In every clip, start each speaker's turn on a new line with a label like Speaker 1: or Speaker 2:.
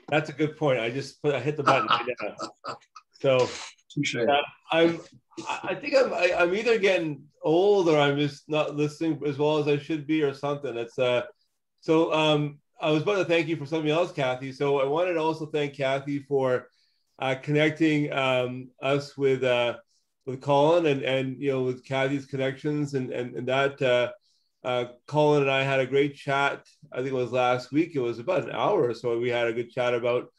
Speaker 1: That's a good point. I hit the button right now. So I'm I think I'm either getting old or I'm just not listening as well as I should be or something. It's so I was about to thank you for something else, Kathy. So I wanted to also thank Kathy for connecting us with Colin and with Kathy's connections and that Colin and I had a great chat. I think it was last week. It was about an hour or so. We had a good chat about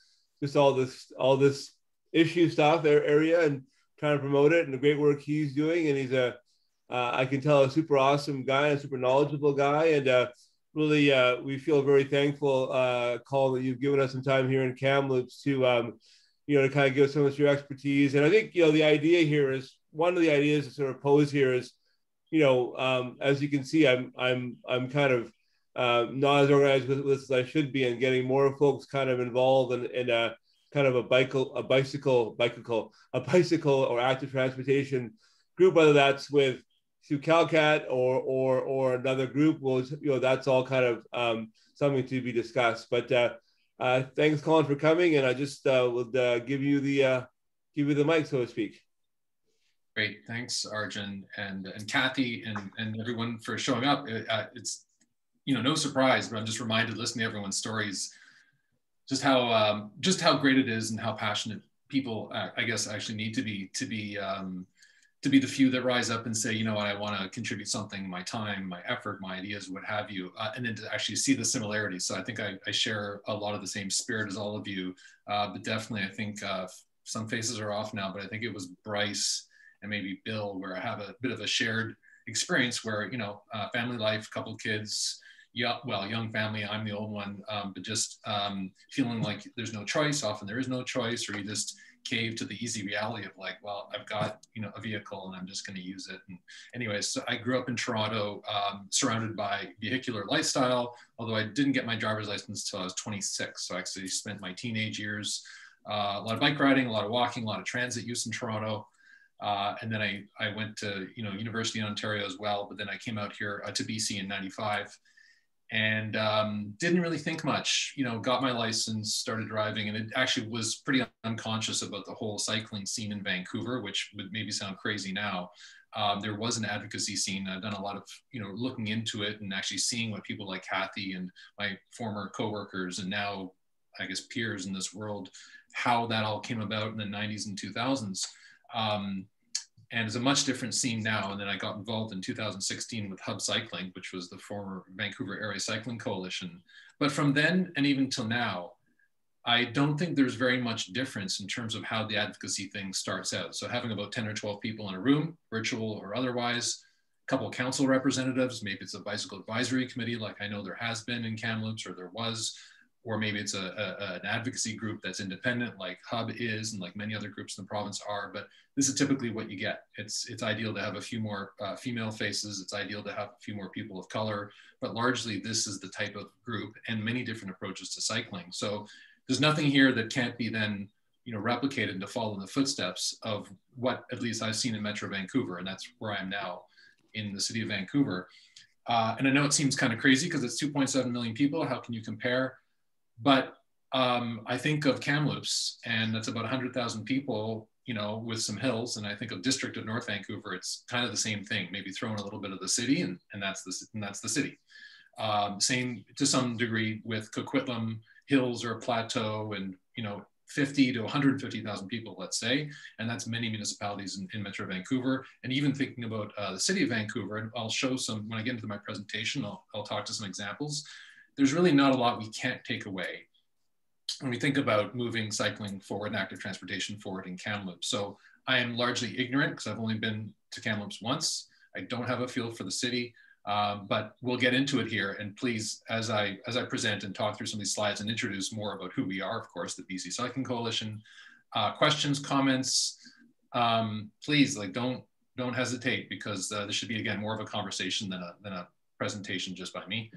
Speaker 1: just all this issue stuff area and trying to promote it and the great work he's doing. And he's I can tell, a super awesome guy, a super knowledgeable guy. And really, we feel very thankful, Colin, that you've given us some time here in Kamloops to, to kind of give some of your expertise. And I think, the idea here is, one of the ideas to sort of pose here is, as you can see, I'm kind of not as organized with this as I should be, and getting more folks kind of involved in a kind of a bicycle or active transportation group, whether that's with through CalCat or another group. Well, that's all kind of something to be discussed. But thanks, Colin, for coming, and I just would give you the mic, so to speak.
Speaker 2: Great, thanks, Arjun and Kathy and everyone for showing up. It's no surprise, but I'm just reminded, listening to everyone's stories, just how great it is and how passionate people, I guess, actually need to be the few that rise up and say, you know what, I want to contribute something, my time, my effort, my ideas, what have you, and then to actually see the similarities. So I think I share a lot of the same spirit as all of you, but definitely I think some faces are off now, but I think it was Bryce and maybe Bill, where I have a bit of a shared experience where, family life, couple kids, young family, I'm the old one, but just feeling like there's no choice. Often there is no choice, or you just cave to the easy reality of like, well, I've got, a vehicle and I'm just going to use it. And anyways, so I grew up in Toronto, surrounded by vehicular lifestyle, although I didn't get my driver's license until I was 26. So I actually spent my teenage years, a lot of bike riding, a lot of walking, a lot of transit use in Toronto. And then I went to, University in Ontario as well, but then I came out here to BC in '95 and didn't really think much, got my license, started driving, and it actually was pretty unconscious about the whole cycling scene in Vancouver, which would maybe sound crazy now. There was an advocacy scene. I've done a lot of, looking into it and actually seeing what people like Kathy and my former coworkers and now, I guess, peers in this world, how that all came about in the 90s and 2000s. And it's a much different scene now. And then I got involved in 2016 with Hub Cycling, which was the former Vancouver Area Cycling Coalition. But from then and even till now, I don't think there's very much difference in terms of how the advocacy thing starts out. So having about 10 or 12 people in a room, virtual or otherwise, a couple of council representatives, maybe it's a bicycle advisory committee, like I know there has been in Kamloops, or there was, or maybe it's an advocacy group that's independent, like Hub is, and like many other groups in the province are. But this is typically what you get. It's ideal to have a few more female faces. It's ideal to have a few more people of color. But largely, this is the type of group and many different approaches to cycling. So there's nothing here that can't be then replicated to follow in the footsteps of what at least I've seen in Metro Vancouver, and that's where I am now in the city of Vancouver. And I know it seems kind of crazy because it's 2.7 million people. How can you compare? But I think of Kamloops, and that's about 100,000 people, with some hills. And I think of District of North Vancouver, it's kind of the same thing, maybe throw in a little bit of the city, and that's the city. Same to some degree with Coquitlam Hills or Plateau, and 50 to 150,000 people, let's say, and that's many municipalities in Metro Vancouver. And even thinking about the city of Vancouver, and I'll show some when I get into my presentation. I'll talk to some examples. There's really not a lot we can't take away when we think about moving cycling forward and active transportation forward in Kamloops. So I am largely ignorant because I've only been to Kamloops once. I don't have a feel for the city, but we'll get into it here. And please, as I present and talk through some of these slides and introduce more about who we are, of course, the BC Cycling Coalition, questions, comments, please, don't hesitate, because this should be, again, more of a conversation than a presentation just by me.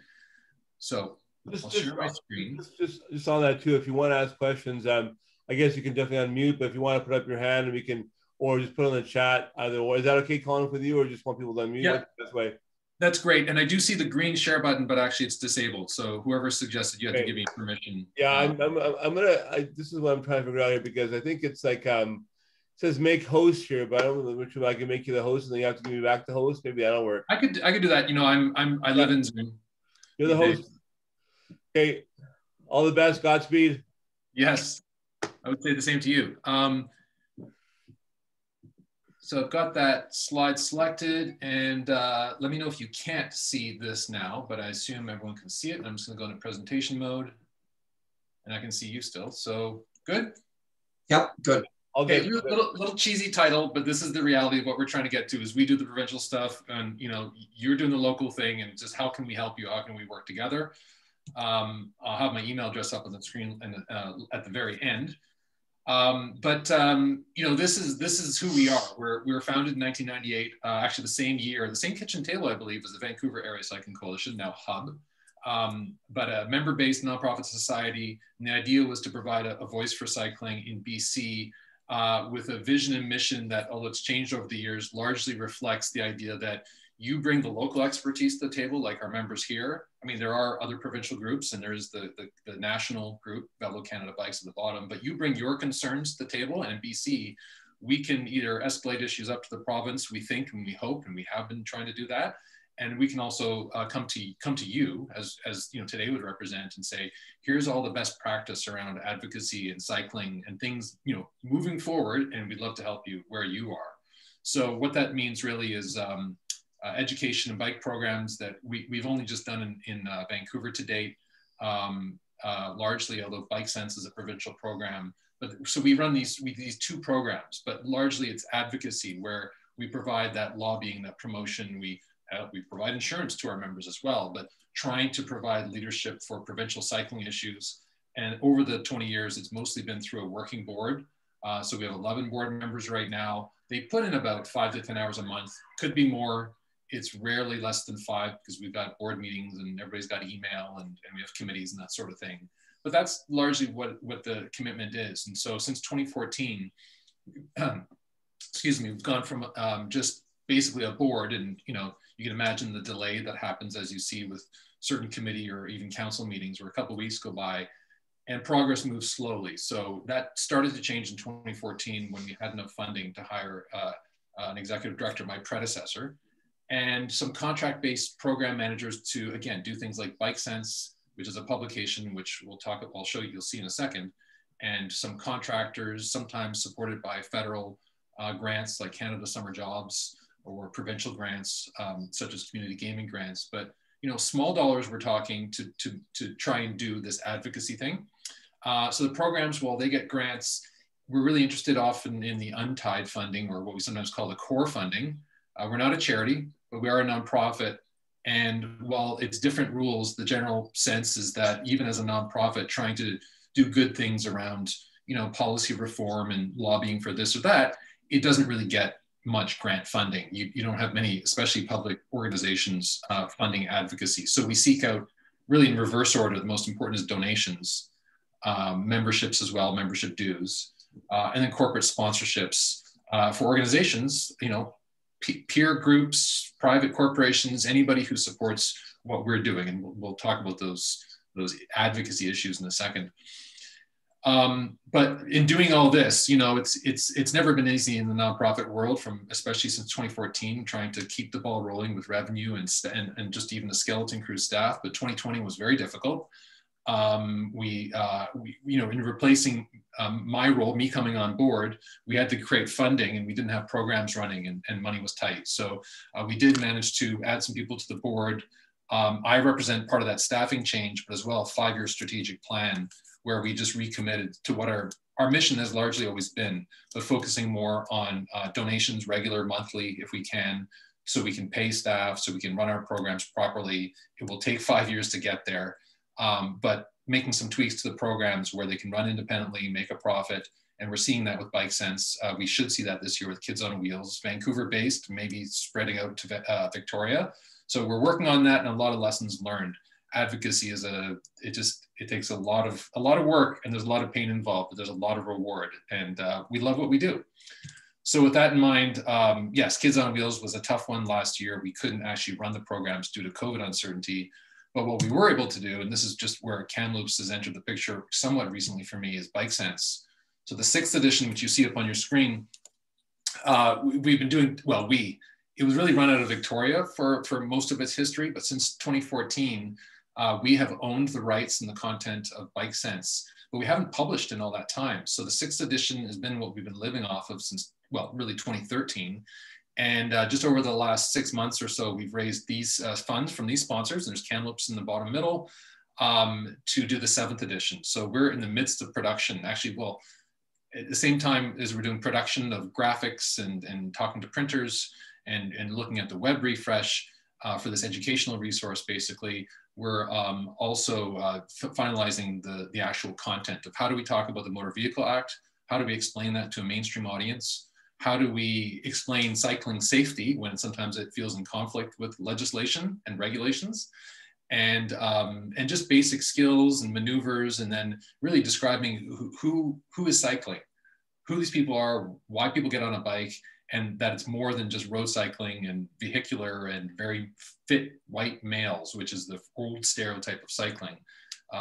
Speaker 2: So I'll share my screen.
Speaker 1: Just on that too, if you want to ask questions, I guess you can definitely unmute, but if you want to put up your hand, and we can, or just put it in the chat either way. Is that okay, Colin, with you, or just want people to unmute?
Speaker 2: Yeah.
Speaker 1: This way.
Speaker 2: That's great. And I do see the green share button, but actually it's disabled. So whoever suggested you had to give me permission.
Speaker 1: Yeah, I'm gonna. This is what I'm trying to figure out here, because I think it's like it says make host here, but I don't know which I can make you the host and then you have to give me back the host. Maybe that'll work.
Speaker 2: I could do that. You know, I live in Zoom.
Speaker 1: You're the host. Okay. All the best. Godspeed.
Speaker 2: Yes, I would say the same to you. So I've got that slide selected, and let me know if you can't see this now, but I assume everyone can see it. And I'm just gonna go into presentation mode, and I can see you still. So good?
Speaker 3: Yep, good.
Speaker 2: Okay, little cheesy title, but this is the reality of what we're trying to get to. Is we do the provincial stuff, and you know, you're doing the local thing, and just how can we help you? How can we work together? I'll have my email address up on the screen and at the very end. You know, this is who we are. We were founded in 1998, actually the same year, the same kitchen table, I believe, as the Vancouver Area Cycling Coalition, now Hub, but a member-based nonprofit society. And the idea was to provide a voice for cycling in BC with a vision and mission that, although it's changed over the years, largely reflects the idea that you bring the local expertise to the table, like our members here. I mean, there are other provincial groups, and there's the national group, Velo Canada Bikes at the bottom, but you bring your concerns to the table, and in BC, we can either escalate issues up to the province, we think, and we hope, and we have been trying to do that. And we can also come to you, as you know, today would represent, and say, here's all the best practice around advocacy and cycling and things, you know, moving forward, and we'd love to help you where you are. So what that means really is education and bike programs that we've only just done in Vancouver to date, largely, although Bike Sense is a provincial program. But so we run these two programs, but largely it's advocacy, where we provide that lobbying, that promotion. We provide insurance to our members as well, but trying to provide leadership for provincial cycling issues. And over the 20 years, it's mostly been through a working board. So we have 11 board members right now. They put in about 5 to 10 hours a month, could be more. It's rarely less than 5 because we've got board meetings and everybody's got email and we have committees and that sort of thing. But that's largely what the commitment is. And so since 2014, excuse me, we've gone from just basically a board, and you know, you can imagine the delay that happens as you see with certain committee or even council meetings where a couple of weeks go by and progress moves slowly. So that started to change in 2014 when we had enough funding to hire an executive director, my predecessor, and some contract-based program managers to, again, do things like Bike Sense, which is a publication, which I'll show you, you'll see in a second, and some contractors, sometimes supported by federal grants like Canada Summer Jobs or provincial grants, such as community gaming grants. But, you know, small dollars we're talking to try and do this advocacy thing. So the programs, while they get grants, we're really interested often in the untied funding, or what we sometimes call the core funding. We're not a charity, but we are a nonprofit. And while it's different rules, the general sense is that even as a nonprofit trying to do good things around, you know, policy reform and lobbying for this or that, it doesn't really get much grant funding. You don't have many, especially public organizations, funding advocacy. So we seek out, really in reverse order, the most important is donations, memberships as well, membership dues, and then corporate sponsorships for organizations, you know, peer groups, private corporations, anybody who supports what we're doing. And we'll talk about those advocacy issues in a second. But in doing all this, you know, it's never been easy in the nonprofit world, especially since 2014, trying to keep the ball rolling with revenue and just even the skeleton crew staff. But 2020 was very difficult. You know, in replacing my role, me coming on board, we had to create funding, and we didn't have programs running, and money was tight. So we did manage to add some people to the board. I represent part of that staffing change, but as well a 5-year strategic plan where we just recommitted to what our mission has largely always been, but focusing more on donations, regular, monthly, if we can, so we can pay staff, so we can run our programs properly. It will take 5 years to get there. But making some tweaks to the programs where they can run independently, make a profit. And we're seeing that with Bike Sense. We should see that this year with Kids on Wheels, Vancouver based, maybe spreading out to Victoria. So we're working on that, and a lot of lessons learned. Advocacy is it takes a lot of work, and there's a lot of pain involved, but there's a lot of reward, and we love what we do. So with that in mind, yes, Kids on Wheels was a tough one last year. We couldn't actually run the programs due to COVID uncertainty. But what we were able to do, and this is just where Kamloops has entered the picture somewhat recently for me, is Bike Sense. So the 6th edition, which you see up on your screen, we've been doing, well, it was really run out of Victoria for most of its history, but since 2014, we have owned the rights and the content of Bike Sense, but we haven't published in all that time. So the 6th edition has been what we've been living off of since, well, really 2013. And just over the last 6 months or so, we've raised these funds from these sponsors. There's Kamloops in the bottom middle, to do the 7th edition. So we're in the midst of production. Actually, well, at the same time as we're doing production of graphics and talking to printers and looking at the web refresh for this educational resource, basically, we're also finalizing the actual content of how do we talk about the Motor Vehicle Act? How do we explain that to a mainstream audience? How do we explain cycling safety when sometimes it feels in conflict with legislation and regulations? And just basic skills and maneuvers, and then really describing who is cycling, who these people are, why people get on a bike, and that it's more than just road cycling and vehicular and very fit white males, which is the old stereotype of cycling.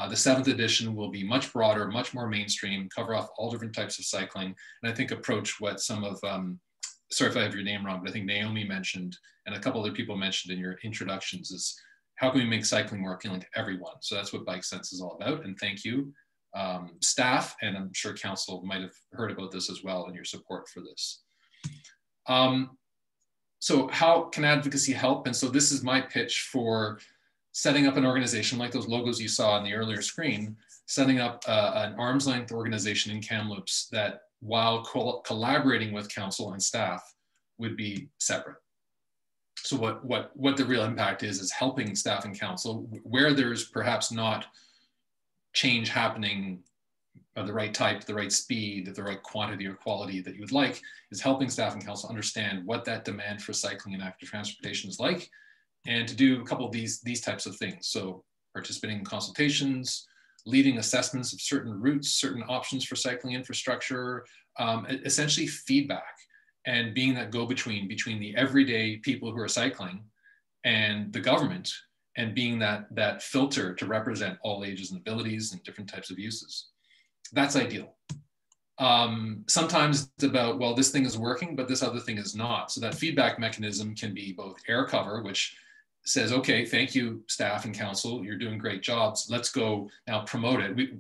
Speaker 2: The 7th edition will be much broader, much more mainstream, cover off all different types of cycling, and I think approach what some of, sorry if I have your name wrong, but I think Naomi mentioned, and a couple other people mentioned in your introductions, is how can we make cycling more appealing to everyone? So that's what Bike Sense is all about, and thank you, staff, and I'm sure council might have heard about this as well and your support for this. So how can advocacy help? And so this is my pitch for setting up an organization like those logos you saw on the earlier screen, setting up an arm's length organization in Kamloops that, while collaborating with council and staff, would be separate. So what the real impact is helping staff and council where there's perhaps not change happening of the right type, the right speed, the right quantity or quality that you would like, is helping staff and council understand what that demand for cycling and active transportation is like, and to do a couple of these types of things. So participating in consultations, leading assessments of certain routes, certain options for cycling infrastructure, essentially feedback, and being that go-between between the everyday people who are cycling and the government, and being that filter to represent all ages and abilities and different types of uses. That's ideal. Sometimes it's about, well, this thing is working, but this other thing is not. So that feedback mechanism can be both air cover, which says, okay, thank you, staff and council, you're doing great jobs. Let's go now promote it.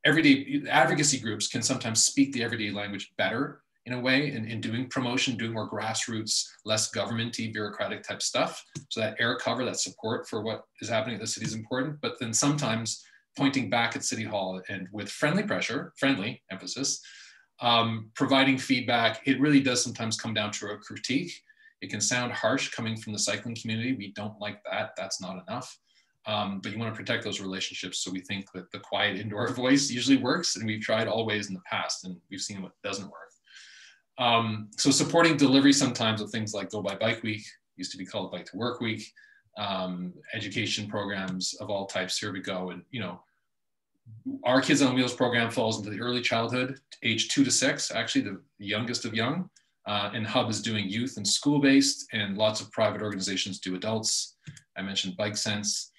Speaker 2: Everyday advocacy groups can sometimes speak the everyday language better in a way, in doing promotion, doing more grassroots, less government-y, bureaucratic type stuff. So that air cover, that support for what is happening at the city is important, but then sometimes pointing back at City Hall and with friendly pressure, friendly emphasis, providing feedback. It really does sometimes come down to a critique. It can sound harsh coming from the cycling community. We don't like that, that's not enough. But you want to protect those relationships. So we think that the quiet indoor voice usually works, and we've tried all ways in the past and we've seen what doesn't work. So supporting delivery sometimes of things like Go by Bike Week, used to be called Bike to Work Week, education programs of all types. Here we go. And our Kids on Wheels program falls into the early childhood, age 2 to 6, actually the youngest of young. And Hub is doing youth and school-based, and lots of private organizations do adults. I mentioned Bike Sense.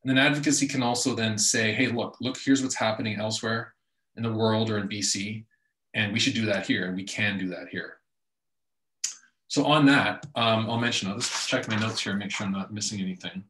Speaker 2: And then advocacy can also then say, hey, look, here's what's happening elsewhere in the world or in BC, and we should do that here, and we can do that here. So on that, I'll mention, I'll just check my notes here and make sure I'm not missing anything.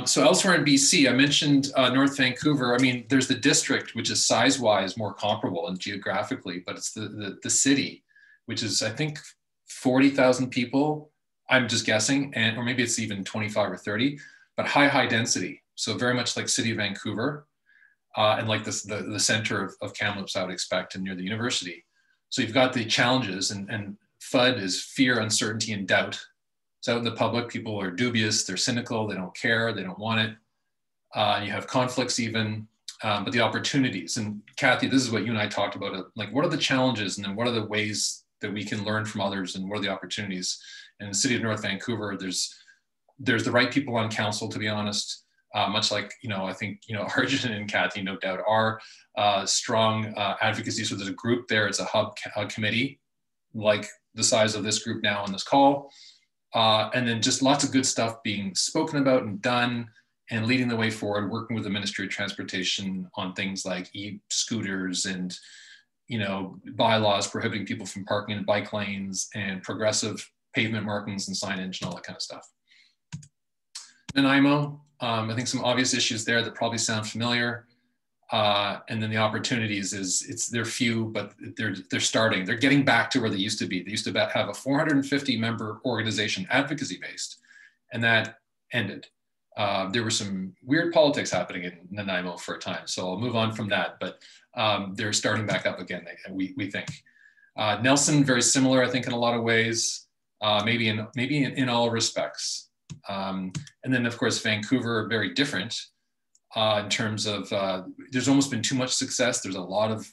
Speaker 2: So elsewhere in BC, I mentioned North Vancouver. I mean, there's the district, which is size-wise more comparable and geographically, but it's the city, which is, I think, 40,000 people, I'm just guessing, or maybe it's even 25 or 30, but high density. So very much like City of Vancouver, and like the center of Kamloops, I would expect, and near the university. So you've got the challenges, and FUD is fear, uncertainty, and doubt. So out in the public, people are dubious, they're cynical, they don't care, they don't want it. You have conflicts even, but the opportunities. And Kathy, this is what you and I talked about, like what are the challenges, and then what are the ways that we can learn from others, and what are the opportunities? In the city of North Vancouver, there's the right people on council, to be honest, much like, I think, Arjun and Kathy, no doubt, are strong advocacy. So there's a group there, it's a hub committee like the size of this group now on this call. And then just lots of good stuff being spoken about and done, and leading the way forward, working with the Ministry of Transportation on things like e-scooters and, you know, bylaws prohibiting people from parking in bike lanes and progressive pavement markings and signage and all that kind of stuff. Nanaimo, I think some obvious issues there that probably sound familiar. And then the opportunities they're few, but they're starting. They're getting back to where they used to be. They used to have a 450 member organization, advocacy based, and that ended. There were some weird politics happening in Nanaimo for a time, so I'll move on from that. But they're starting back up again, we think. Nelson, very similar, I think, in a lot of ways, maybe in all respects. And then, of course, Vancouver, very different. In terms of, there's almost been too much success. There's a lot of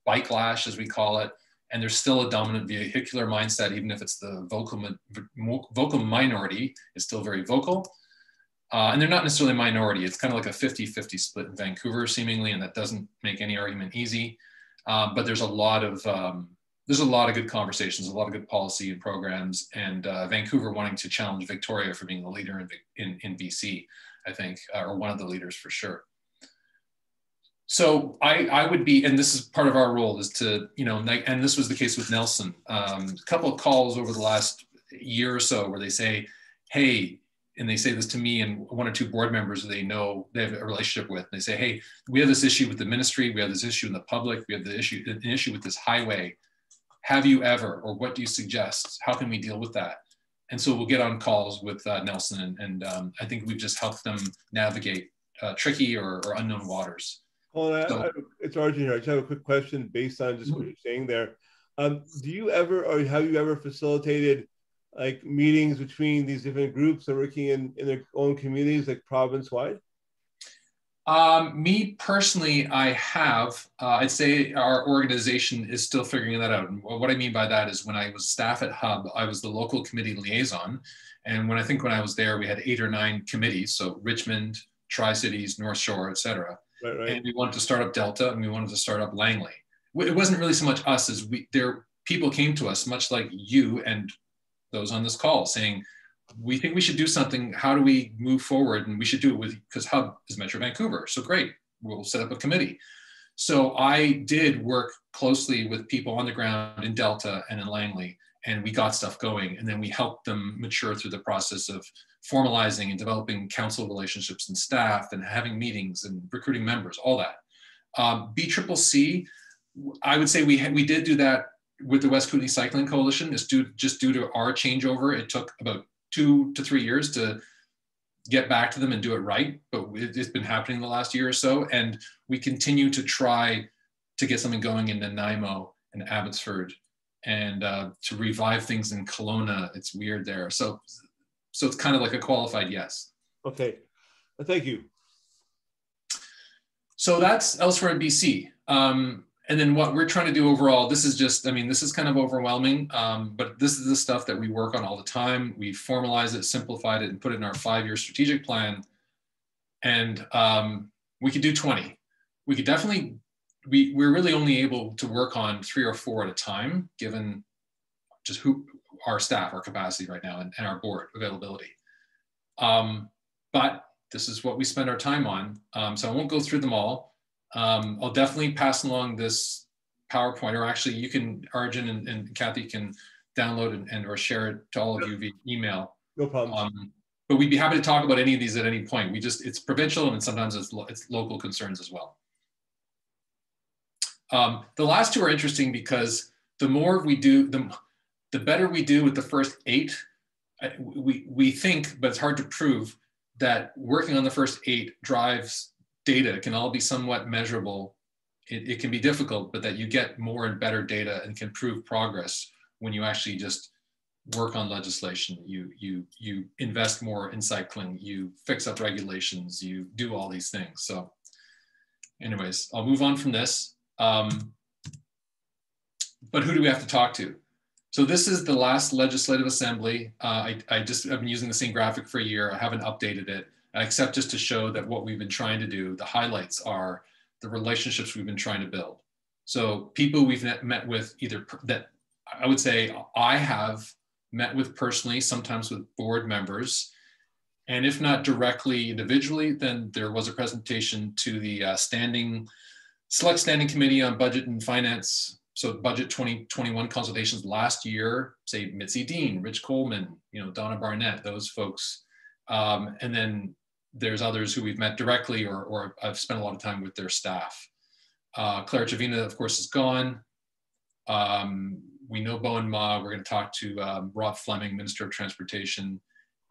Speaker 2: bike lash, as we call it, and there's still a dominant vehicular mindset, even if it's the vocal minority, it's still very vocal. And they're not necessarily a minority. It's kind of like a 50-50 split in Vancouver, seemingly, and that doesn't make any argument easy. But there's a lot of good conversations, a lot of good policy and programs, and Vancouver wanting to challenge Victoria for being the leader in BC. I think, or one of the leaders for sure. So I would be, and this is part of our role, is to, you know, and this was the case with Nelson, a couple of calls over the last year or so where they say, hey, and they say this to me and one or two board members they know they have a relationship with. They say, hey, we have this issue with the ministry, we have this issue in the public, we have an issue with this highway. Have you ever, or what do you suggest? How can we deal with that? And so we'll get on calls with Nelson, and I think we've just helped them navigate tricky or unknown waters.
Speaker 1: Well, it's Arjun here. I just have a quick question based on just what you're saying there. Do you ever, or have you ever facilitated like meetings between these different groups that are working in their own communities, like province-wide?
Speaker 2: Me personally, I have. I'd say our organization is still figuring that out. And what I mean by that is when I was staff at Hub, I was the local committee liaison. And when I was there, we had 8 or 9 committees. So Richmond, Tri-Cities, North Shore, et cetera. Right. And we wanted to start up Delta and we wanted to start up Langley. It wasn't really so much us as people came to us, much like you and those on this call, saying, we think we should do something. How do we move forward? And we should do it because Hub is Metro Vancouver. So great, we'll set up a committee. So I did work closely with people on the ground in Delta and in Langley, and we got stuff going. And then we helped them mature through the process of formalizing and developing council relationships and staff and having meetings and recruiting members, all that. BCCC, I would say we did do that with the West Kootenay Cycling Coalition. It's just due to our changeover. It took about 2 to 3 years to get back to them and do it right, but it's been happening the last year or so, and we continue to try to get something going in Nanaimo and Abbotsford, and to revive things in Kelowna. It's weird there, so it's kind of like a qualified yes.
Speaker 1: Okay, thank you.
Speaker 2: So that's elsewhere in BC. And then what we're trying to do overall, this is kind of overwhelming, but this is the stuff that we work on all the time. We formalize it, simplified it, and put it in our 5-year strategic plan. And we could do 20. We could definitely, we're really only able to work on 3 or 4 at a time, given just our staff, our capacity right now, and our board availability. But this is what we spend our time on. So I won't go through them all. I'll definitely pass along this PowerPoint, or actually you can, Arjun and Kathy can download and or share it to all of you via email.
Speaker 1: No problem.
Speaker 2: But we'd be happy to talk about any of these at any point. It's provincial, and sometimes it's local concerns as well. The last 2 are interesting because the more we do, the better we do with the first 8. We think, but it's hard to prove, that working on the first 8 drives data. It can all be somewhat measurable. It can be difficult, but that you get more and better data and can prove progress when you actually just work on legislation. You invest more in cycling, you fix up regulations, you do all these things. So anyways, I'll move on from this. But who do we have to talk to? So this is the last legislative assembly. I've been using the same graphic for a year. I haven't updated it, except just to show that what we've been trying to do, the highlights are the relationships we've been trying to build. So people we've met with, either that I would say I have met with personally, sometimes with board members, and if not directly individually, then there was a presentation to the Select Standing Committee on Budget and Finance. So budget 2021 consultations last year, say Mitzi Dean, Rich Coleman, Donna Barnett, those folks. And then there's others who we've met directly or I've spent a lot of time with their staff. Claire Chavina, of course, is gone. We know Bowen Ma. We're going to talk to Rob Fleming, Minister of Transportation.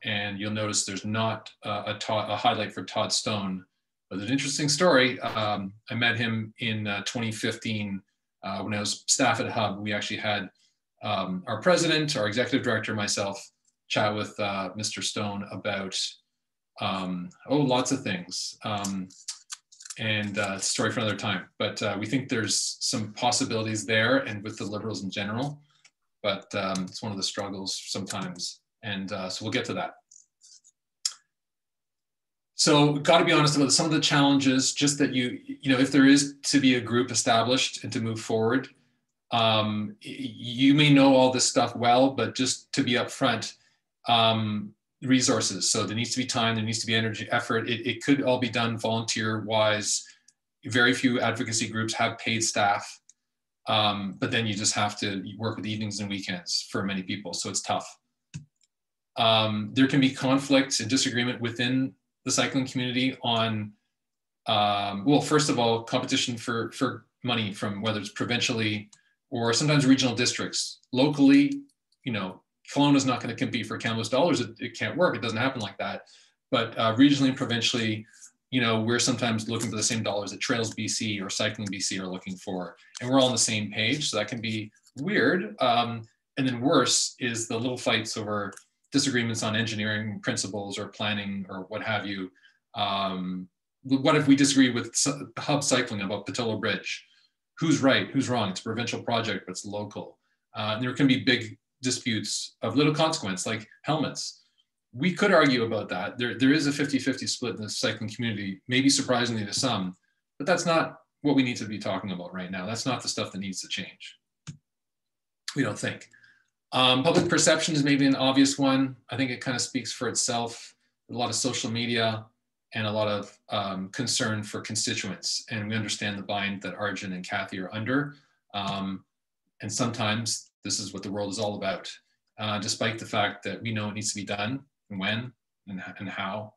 Speaker 2: And you'll notice there's not a highlight for Todd Stone. But there's an interesting story. I met him in 2015 when I was staff at Hub. We actually had our president, our executive director, myself, chat with Mr. Stone about, lots of things. And it's a story for another time. But we think there's some possibilities there and with the Liberals in general. But it's one of the struggles sometimes. And so we'll get to that. So got to be honest about some of the challenges, just that if there is to be a group established and to move forward, you may know all this stuff well, but just to be upfront, resources. So there needs to be time, there needs to be energy, effort. It could all be done volunteer-wise. Very few advocacy groups have paid staff, but then you just have to work with evenings and weekends for many people, so it's tough. There can be conflicts and disagreement within the cycling community on, first of all, competition for money from whether it's provincially or sometimes regional districts. Locally, Kelowna is not going to compete for Kamloops dollars. It can't work. It doesn't happen like that. But regionally and provincially, we're sometimes looking for the same dollars that Trails BC or Cycling BC are looking for. And we're all on the same page. So that can be weird. And then worse is the little fights over disagreements on engineering principles or planning or what have you. What if we disagree with Hub Cycling about Patillo Bridge? Who's right? Who's wrong? It's a provincial project, but it's local. There can be big disputes of little consequence, like helmets. We could argue about that. There is a 50-50 split in the cycling community, maybe surprisingly to some, but that's not what we need to be talking about right now. That's not the stuff that needs to change. We don't think. Public perception is maybe an obvious one. I think it kind of speaks for itself. A lot of social media and a lot of concern for constituents. And we understand the bind that Arjun and Kathy are under. And sometimes this is what the world is all about, despite the fact that we know it needs to be done and when and how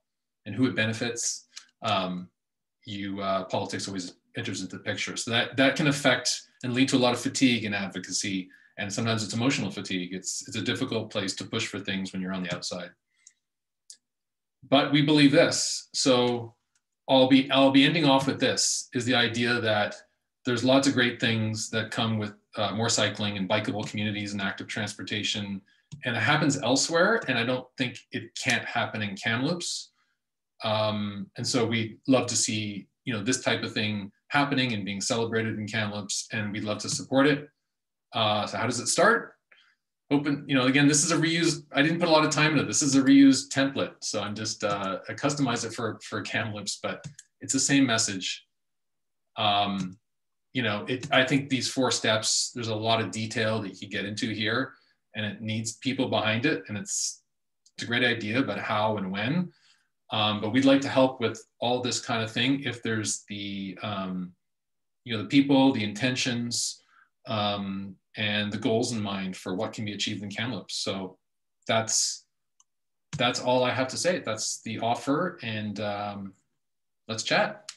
Speaker 2: and who it benefits. Politics always enters into the picture. So that can affect and lead to a lot of fatigue in advocacy. And sometimes it's emotional fatigue. It's a difficult place to push for things when you're on the outside. But we believe this. So I'll be ending off with this, is the idea that there's lots of great things that come with more cycling and bikeable communities and active transportation. And it happens elsewhere. And I don't think it can't happen in Kamloops. And so we'd love to see, this type of thing happening and being celebrated in Kamloops, and we'd love to support it. So how does it start? Again, this is a reused, I didn't put a lot of time into this. This is a reused template. So I'm just, I customized it for Kamloops, but it's the same message. I think these 4 steps, there's a lot of detail that you get into here, and it needs people behind it. And it's a great idea, but how and when. But we'd like to help with all this kind of thing if there's the, the people, the intentions, and the goals in mind for what can be achieved in Kamloops. So that's all I have to say. That's the offer, and let's chat.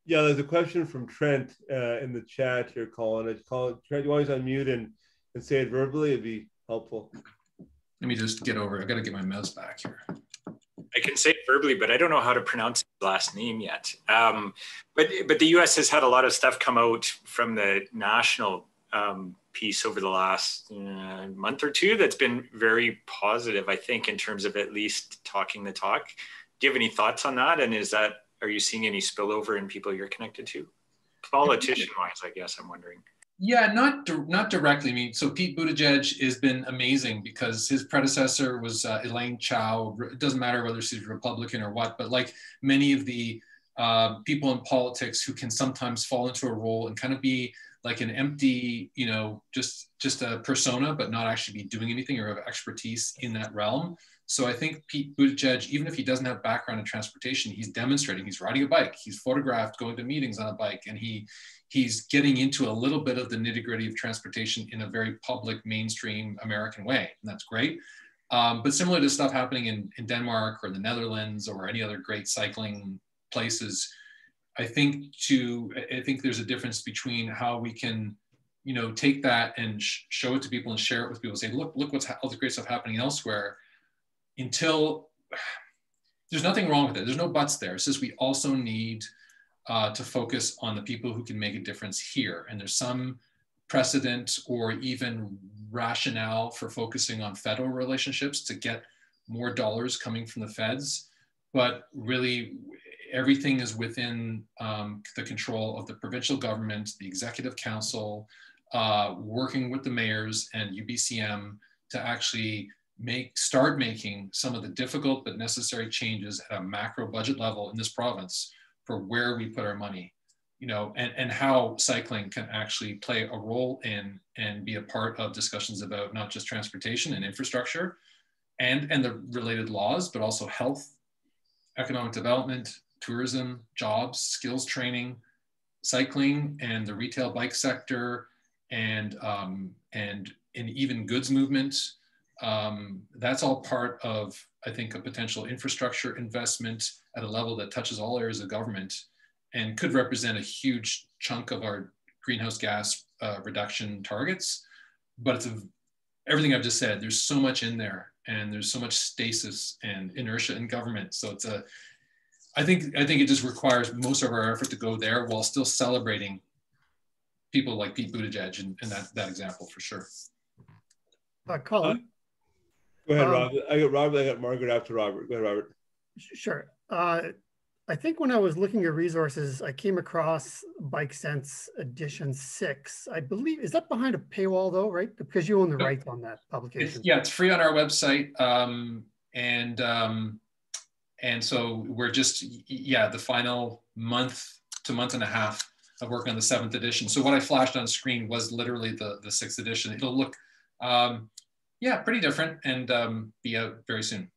Speaker 1: Yeah, there's a question from Trent in the chat here, Colin. Trent, you always unmute and say it verbally. It'd be helpful.
Speaker 2: Let me just get over. I got to get my mouse back here.
Speaker 3: I can say it verbally, but I don't know how to pronounce his last name yet. But the U.S. has had a lot of stuff come out from the national piece over the last month or two that's been very positive, I think, in terms of at least talking the talk. Do you have any thoughts on that? And are you seeing any spillover in people you're connected to? Politician-wise, I guess I'm wondering.
Speaker 2: Yeah, not directly. I mean, so Pete Buttigieg has been amazing because his predecessor was Elaine Chao. It doesn't matter whether she's Republican or what, but like many of the people in politics who can sometimes fall into a role and kind of be like an empty, you know, just a persona, but not actually be doing anything or have expertise in that realm. So I think Pete Buttigieg, even if he doesn't have background in transportation, he's demonstrating, he's riding a bike, he's photographed going to meetings on a bike, and he's getting into a little bit of the nitty-gritty of transportation in a very public, mainstream American way, and that's great. But similar to stuff happening in Denmark or the Netherlands or any other great cycling places, I think there's a difference between how we can, you know, take that and show it to people and share it with people. Say, look what's all the great stuff happening elsewhere. Until there's nothing wrong with it. There's no buts there. It's just we also need to focus on the people who can make a difference here. And there's some precedent or even rationale for focusing on federal relationships to get more dollars coming from the feds. But really, everything is within the control of the provincial government, the executive council, working with the mayors and UBCM to actually start making some of the difficult but necessary changes at a macro budget level in this province for where we put our money, you know, and how cycling can actually play a role in and be a part of discussions about not just transportation and infrastructure and the related laws, but also health, economic development, tourism, jobs, skills training, cycling, and the retail bike sector, and even goods movement. That's all part of, I think, a potential infrastructure investment at a level that touches all areas of government and could represent a huge chunk of our greenhouse gas reduction targets. But it's everything I've just said, there's so much in there, and there's so much stasis and inertia in government. So I think it just requires most of our effort to go there while still celebrating people like Pete Buttigieg and that example for sure.
Speaker 4: Colin?
Speaker 1: Go ahead, Rob. I got Margaret after Robert. Go ahead, Robert.
Speaker 4: Sure. I think when I was looking at resources, I came across Bike Sense Edition 6. I believe, is that behind a paywall though, right? Because you own the rights on that publication.
Speaker 2: It's free on our website. And so we're just, the final month to month and a half of working on the 7th edition. So what I flashed on screen was literally the 6th edition. It'll look, pretty different and be out very soon.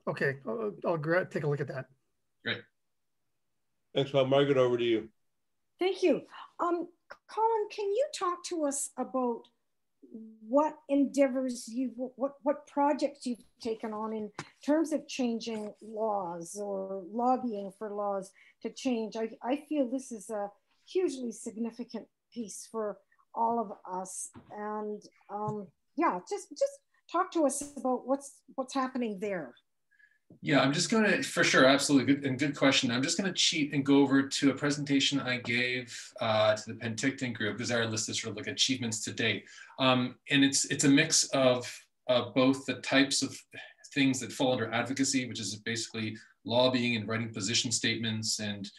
Speaker 4: Okay, I'll take a look at that.
Speaker 2: Great.
Speaker 1: Thanks, Rob. Margaret, over to you.
Speaker 5: Thank you. Colin, can you talk to us about what endeavors what projects you've taken on in terms of changing laws or lobbying for laws to change? I feel this is a hugely significant piece for all of us. And just talk to us about what's happening there.
Speaker 2: Yeah, I'm just going to, for sure, absolutely, good question. I'm just going to cheat and go over to a presentation I gave to the Penticton group, because our list is sort of like achievements to date. And it's a mix of both the types of things that fall under advocacy, which is basically lobbying and writing position statements and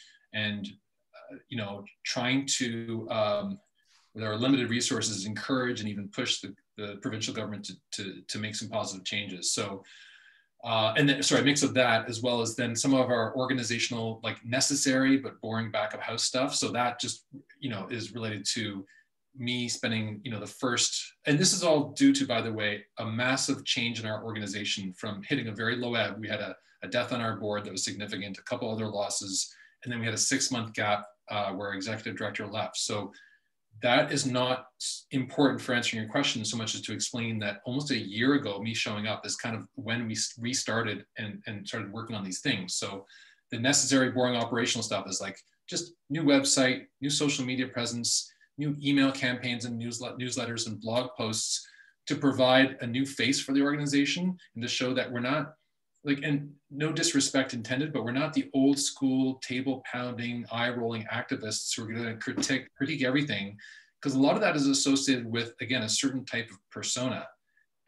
Speaker 2: trying to, with our limited resources, encourage and even push the provincial government to make some positive changes. So. A mix of that, as well as then some of our organizational, like necessary but boring back of house stuff. So that just, is related to me spending, the first, and this is all due to, by the way, a massive change in our organization from hitting a very low ebb. We had a death on our board that was significant, a couple other losses, and then we had a 6-month gap where our executive director left. So that is not important for answering your question so much as to explain that almost a year ago, me showing up is kind of when we restarted and started working on these things. So the necessary, boring operational stuff is like just new website, new social media presence, new email campaigns and newsletters and blog posts to provide a new face for the organization and to show that we're not, and no disrespect intended, but we're not the old school table pounding, eye rolling activists who are going to critique everything, because a lot of that is associated with, again, a certain type of persona.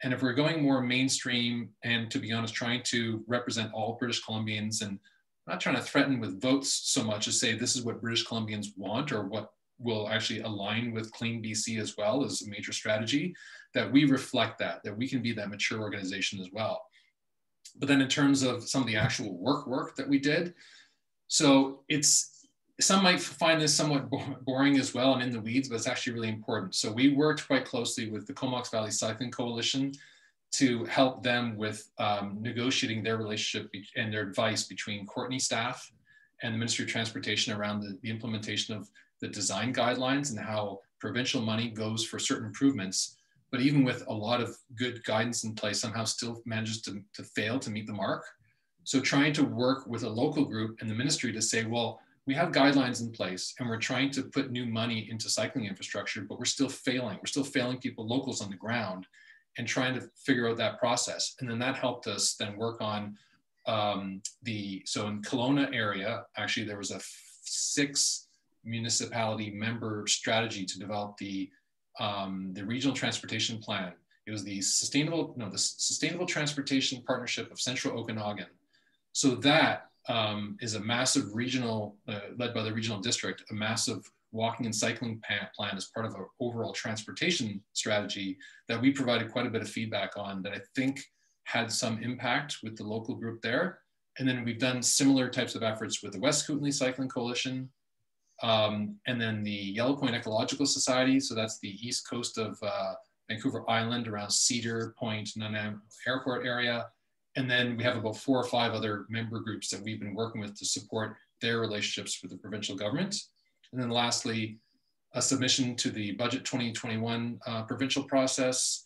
Speaker 2: And if we're going more mainstream and, to be honest, trying to represent all British Columbians and not trying to threaten with votes so much as say this is what British Columbians want or what will actually align with Clean BC as well as a major strategy, that we reflect that we can be that mature organization as well. But then in terms of some of the actual work that we did, So some might find this somewhat boring as well and in the weeds, but it's actually really important. So we worked quite closely with the Comox Valley Cycling Coalition to help them with negotiating their relationship and their advice between Courtney staff and the Ministry of Transportation around the implementation of the design guidelines and how provincial money goes for certain improvements, but even with a lot of good guidance in place, somehow still manages to fail to meet the mark. So trying to work with a local group and the ministry to say, well, we have guidelines in place and we're trying to put new money into cycling infrastructure, but we're still failing. We're still failing people, locals on the ground, and trying to figure out that process. And then that helped us then work on so in Kelowna area, actually there was a 6 municipality member strategy to develop the regional transportation plan. It was the Sustainable Transportation Partnership of Central Okanagan. So that is a massive regional, led by the regional district, a massive walking and cycling plan as part of our overall transportation strategy that we provided quite a bit of feedback on that I think had some impact with the local group there. And then we've done similar types of efforts with the West Kootenay Cycling Coalition, and then the Yellow Point Ecological Society. So that's the east coast of Vancouver Island around Cedar Point, Nunavut Airport area. And then we have about 4 or 5 other member groups that we've been working with to support their relationships with the provincial government. And then lastly, a submission to the Budget 2021 provincial process,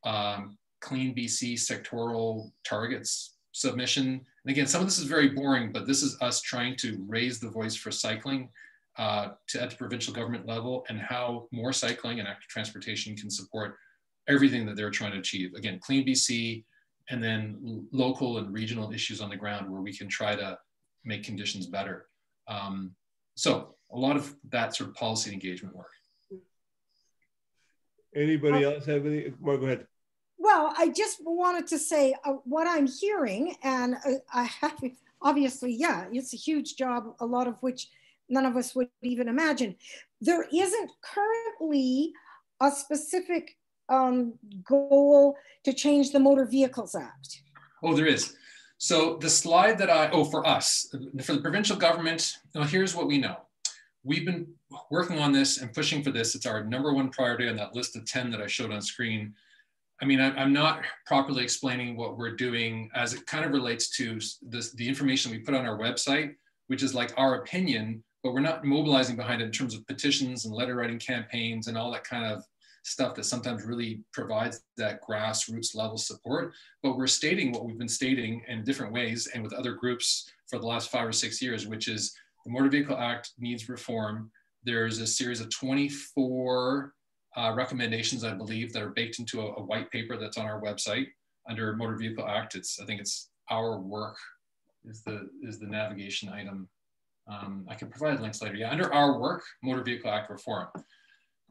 Speaker 2: Clean BC sectoral targets submission. And again, some of this is very boring, but this is us trying to raise the voice for cycling at the provincial government level and how more cycling and active transportation can support everything that they're trying to achieve. Again, Clean BC, and then local and regional issues on the ground where we can try to make conditions better. So a lot of that sort of policy engagement work.
Speaker 1: Anybody else have any? Mark, go ahead.
Speaker 5: Well, I just wanted to say what I'm hearing, and I have, obviously, yeah, it's a huge job, a lot of which none of us would even imagine. There isn't currently a specific goal to change the Motor Vehicles Act.
Speaker 2: Oh, there is. So the slide that for us, for the provincial government, here's what we know. We've been working on this and pushing for this. It's our #1 priority on that list of 10 that I showed on screen. I mean, I'm not properly explaining what we're doing as it kind of relates to the information we put on our website, which is like our opinion, but we're not mobilizing behind it in terms of petitions and letter writing campaigns and all that kind of stuff that sometimes really provides that grassroots level support. But we're stating what we've been stating in different ways and with other groups for the last 5 or 6 years, which is the Motor Vehicle Act needs reform. There's a series of 24 recommendations, I believe, that are baked into a white paper that's on our website under Motor Vehicle Act. I think it's Our Work is the navigation item. I can provide links later. Yeah, under Our Work, Motor Vehicle Act reform.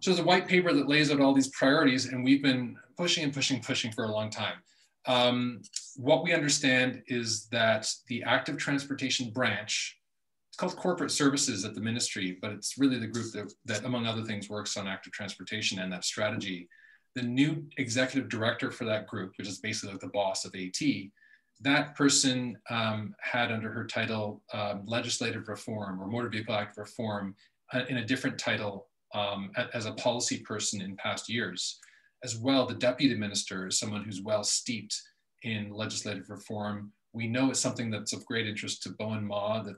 Speaker 2: So there's a white paper that lays out all these priorities, and we've been pushing and pushing for a long time. What we understand is that the active transportation branch, it's called corporate services at the ministry, but it's really the group that among other things works on active transportation and that strategy. The new executive director for that group, which is basically like the boss of AT, that person had under her title legislative reform or Motor Vehicle Act reform in a different title as a policy person in past years. As well, the deputy minister is someone who's well steeped in legislative reform. We know it's something that's of great interest to Bowen Ma, the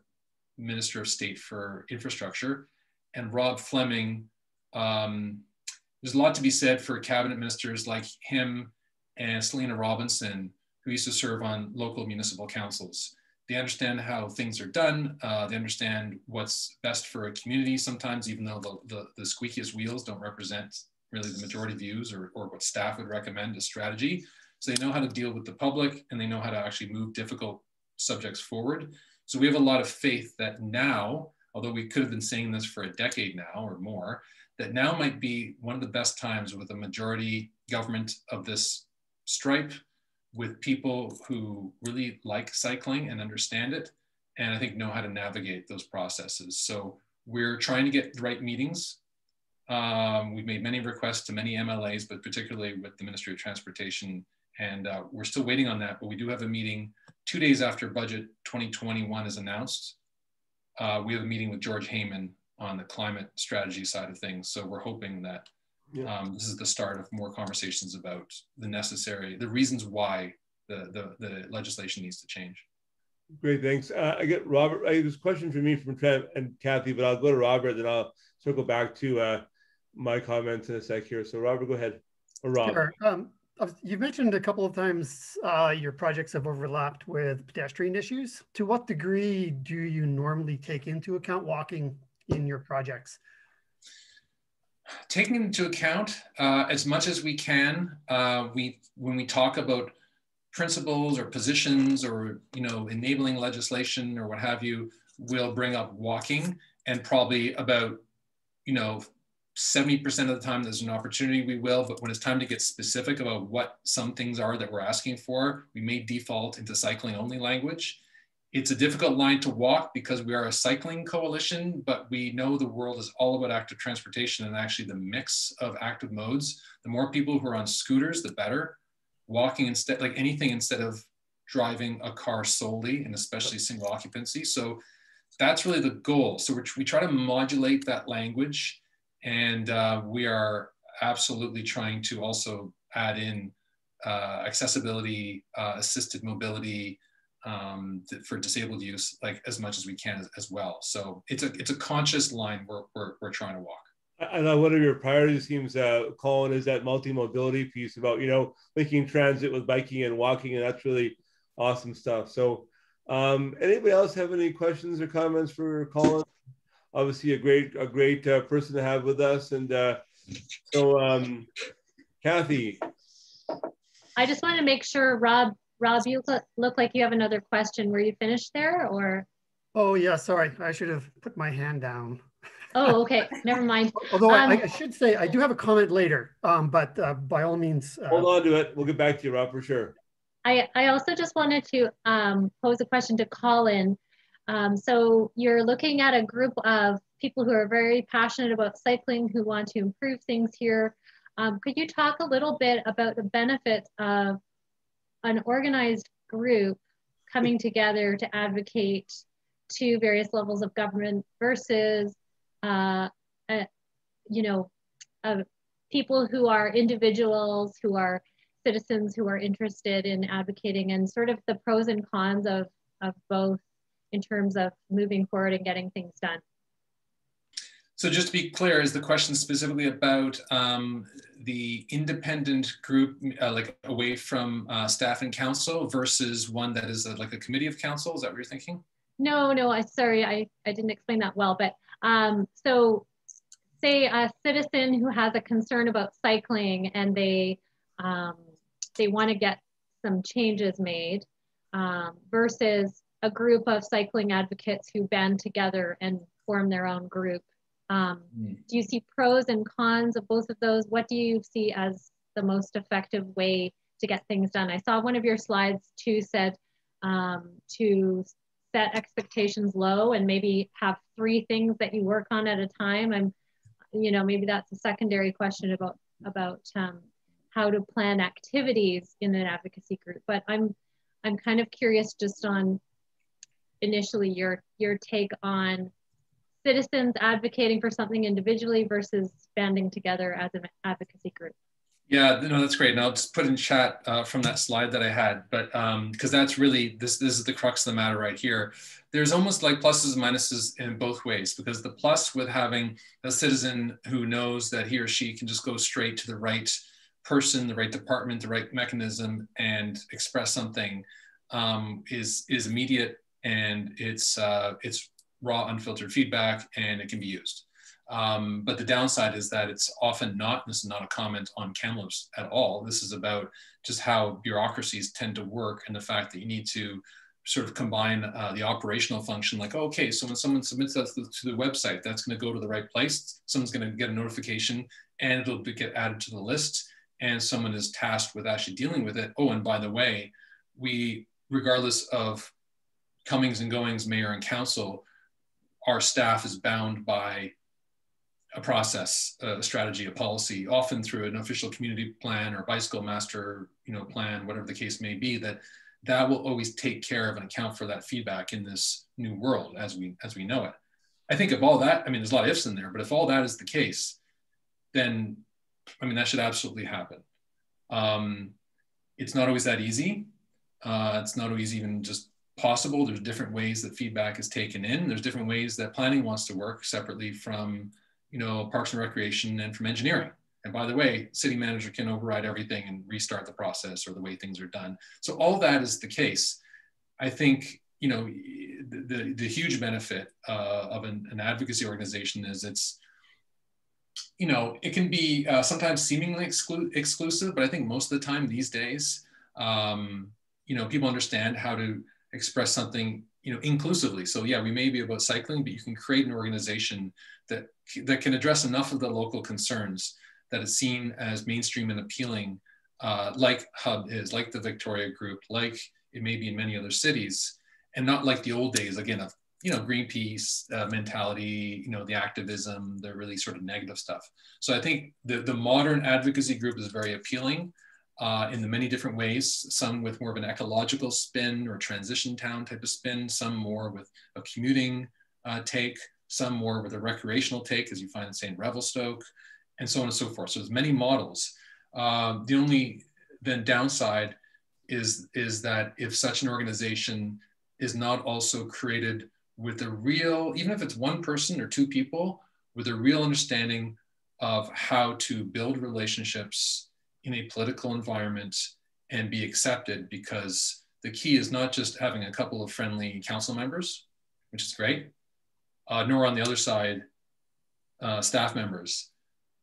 Speaker 2: Minister of State for Infrastructure, and Rob Fleming. There's a lot to be said for cabinet ministers like him and Selena Robinson, who used to serve on local municipal councils. They understand how things are done. They understand what's best for a community sometimes, even though the squeakiest wheels don't represent really the majority views or what staff would recommend as strategy. So they know how to deal with the public and they know how to actually move difficult subjects forward. So we have a lot of faith that now, although we could have been saying this for a decade now or more, that now might be one of the best times with a majority government of this stripe, with people who really like cycling and understand it, and I think know how to navigate those processes. So we're trying to get the right meetings. We've made many requests to many MLAs, but particularly with the Ministry of Transportation, and we're still waiting on that, but we do have a meeting 2 days after Budget 2021 is announced we have a meeting with George Heyman on the climate strategy side of things. So we're hoping that this is the start of more conversations about the reasons why the legislation needs to change.
Speaker 1: Great, thanks. I get Robert. There's a question for me from Trent and Kathy, but I'll go to Robert, then I'll circle back to my comments in a sec here. So Robert, go ahead. Or Rob.
Speaker 4: Sure. You've mentioned a couple of times your projects have overlapped with pedestrian issues. To what degree do you normally take into account walking in your projects?
Speaker 2: Taking into account as much as we can, when we talk about principles or positions or enabling legislation or what have you, we'll bring up walking, and probably about 70% of the time there's an opportunity we will, but when it's time to get specific about what some things are that we're asking for, we may default into cycling only language. It's a difficult line to walk because we are a cycling coalition, but we know the world is all about active transportation and actually the mix of active modes. The more people who are on scooters, the better. Walking instead, like anything instead of driving a car solely, and especially single occupancy. So that's really the goal. So we try to modulate that language, and we are absolutely trying to also add in accessibility, assisted mobility for disabled use, like as much as we can as well. So it's a conscious line we're trying to walk.
Speaker 1: I know one of your priorities seems, Colin, is that multi-mobility piece about, linking transit with biking and walking, and that's really awesome stuff. So anybody else have any questions or comments for Colin? Obviously a great person to have with us. And so Kathy.
Speaker 6: I just want to make sure, Rob, you look like you have another question. Were you finished there, or?
Speaker 4: Oh yeah, sorry. I should have put my hand down.
Speaker 6: Oh, okay. Never mind.
Speaker 4: Although I should say I do have a comment later, but by all means.
Speaker 1: Hold on to it. We'll get back to you, Rob, for sure.
Speaker 6: I also just wanted to pose a question to Colin. So you're looking at a group of people who are very passionate about cycling, who want to improve things here. Could you talk a little bit about the benefits of an organized group coming together to advocate to various levels of government versus people who are individuals, who are citizens, who are interested in advocating, and sort of the pros and cons of both in terms of moving forward and getting things done?
Speaker 2: So just to be clear, is the question specifically about the independent group, like away from staff and council, versus one that is like a committee of council? Is that what you're thinking?
Speaker 6: No, sorry, I didn't explain that well, but so say a citizen who has a concern about cycling and they want to get some changes made versus a group of cycling advocates who band together and form their own group. Do you see pros and cons of both of those? What do you see as the most effective way to get things done? I saw one of your slides too said to set expectations low and maybe have 3 things that you work on at a time. Maybe that's a secondary question about how to plan activities in an advocacy group. But I'm kind of curious just on initially your take on citizens advocating for something individually versus banding together as an advocacy group.
Speaker 2: Yeah, no, that's great. And I'll just put in chat from that slide that I had, but because that's really, this is the crux of the matter right here. There's almost like pluses and minuses in both ways, because the plus with having a citizen who knows that he or she can just go straight to the right person, the right department, the right mechanism, and express something is immediate, and it's raw, unfiltered feedback, and it can be used. But the downside is that it's often not, this is not a comment on Kamloops at all, this is about just how bureaucracies tend to work, and the fact that you need to sort of combine the operational function, like, okay, so when someone submits that to the website, that's going to go to the right place, someone's going to get a notification, and it'll get added to the list, and someone is tasked with actually dealing with it. Oh, and by the way, we, regardless of comings and goings, mayor and council, our staff is bound by a process, a strategy, a policy, often through an official community plan or bicycle master, plan, whatever the case may be, that that will always take care of and account for that feedback in this new world as we know it. I think if all that, I mean, there's a lot of ifs in there, but if all that is the case, then, I mean, that should absolutely happen. It's not always that easy. It's not always even just possible. There's different ways that feedback is taken in. There's different ways that planning wants to work separately from, you know, Parks and Recreation and from engineering. And by the way, city manager can override everything and restart the process or the way things are done. So all that is the case. I think, you know, the huge benefit of an advocacy organization is it's, you know, it can be sometimes seemingly exclusive, but I think most of the time these days, you know, people understand how to express something, you know, inclusively. So yeah, we may be about cycling, but you can create an organization that can address enough of the local concerns that is seen as mainstream and appealing, like Hub is, like the Victoria Group, like it may be in many other cities, and not like the old days, again, of, you know, Greenpeace mentality, you know, the activism, the really sort of negative stuff. So I think the modern advocacy group is very appealing in the many different ways, some with more of an ecological spin or transition town type of spin, some more with a commuting take, some more with a recreational take, as you find in, say, in Revelstoke, and so on and so forth. So there's many models. The only then downside is that if such an organization is not also created with a real, even if it's one person or two people, with a real understanding of how to build relationships in a political environment and be accepted, because the key is not just having a couple of friendly council members, which is great, nor on the other side, staff members.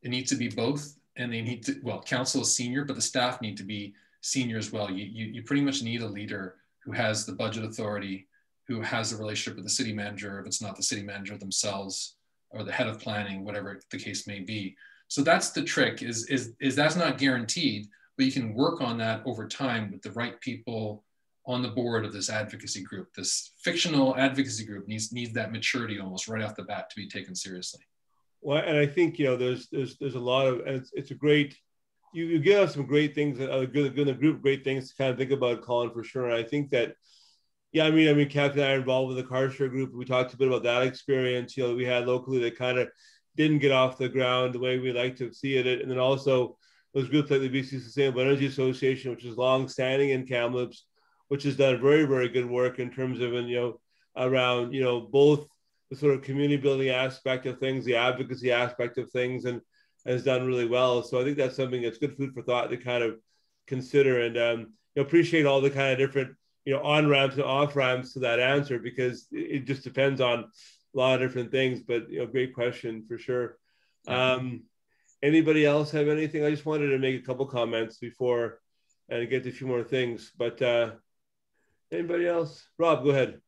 Speaker 2: It needs to be both, and they need to, well, council is senior, but the staff need to be senior as well. You pretty much need a leader who has the budget authority, who has a relationship with the city manager, if it's not the city manager themselves, or the head of planning, whatever the case may be. So that's the trick, is that's not guaranteed, but you can work on that over time with the right people on the board of this advocacy group. This fictional advocacy group needs that maturity almost right off the bat to be taken seriously.
Speaker 1: Well, and I think, you know, there's a lot of, and it's a great, you give us some great things, good in the group, great things to kind of think about, Colin, for sure. And I think that, yeah, I mean, Kathy and I are involved with the car share group. We talked a bit about that experience, you know, we had locally that kind of didn't get off the ground the way we like to see it. And then also those groups like the BC Sustainable Energy Association, which is long-standing in Kamloops, which has done very, very good work in terms of, and, you know, around, you know, both the sort of community building aspect of things, the advocacy aspect of things, and has done really well. So I think that's something that's good food for thought to kind of consider, and you know, appreciate all the kind of different, you know, on ramps and off ramps to that answer, because it just depends on a lot of different things. But, you know, great question for sure. Anybody else have anything? I just wanted to make a couple comments before and get to a few more things. But anybody else? Rob, go ahead.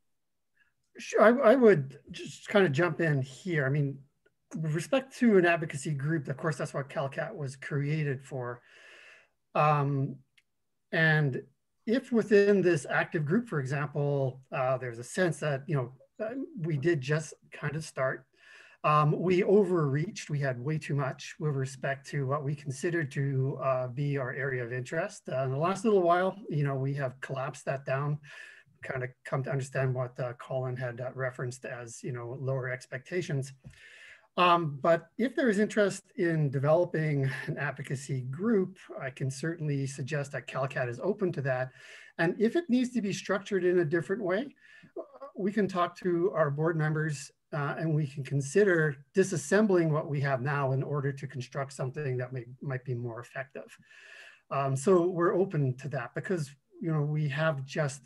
Speaker 4: Sure, I would just kind of jump in here. I mean, with respect to an advocacy group, of course, that's what CalCat was created for. And if within this active group, for example, there's a sense that, you know, we did just kind of start. We overreached, we had way too much with respect to what we considered to be our area of interest. In the last little while, you know, we have collapsed that down, kind of come to understand what Colin had referenced as, you know, lower expectations. But if there is interest in developing an advocacy group, I can certainly suggest that CalCat is open to that. And if it needs to be structured in a different way, we can talk to our board members and we can consider disassembling what we have now in order to construct something that might be more effective. So we're open to that, because, you know, we have just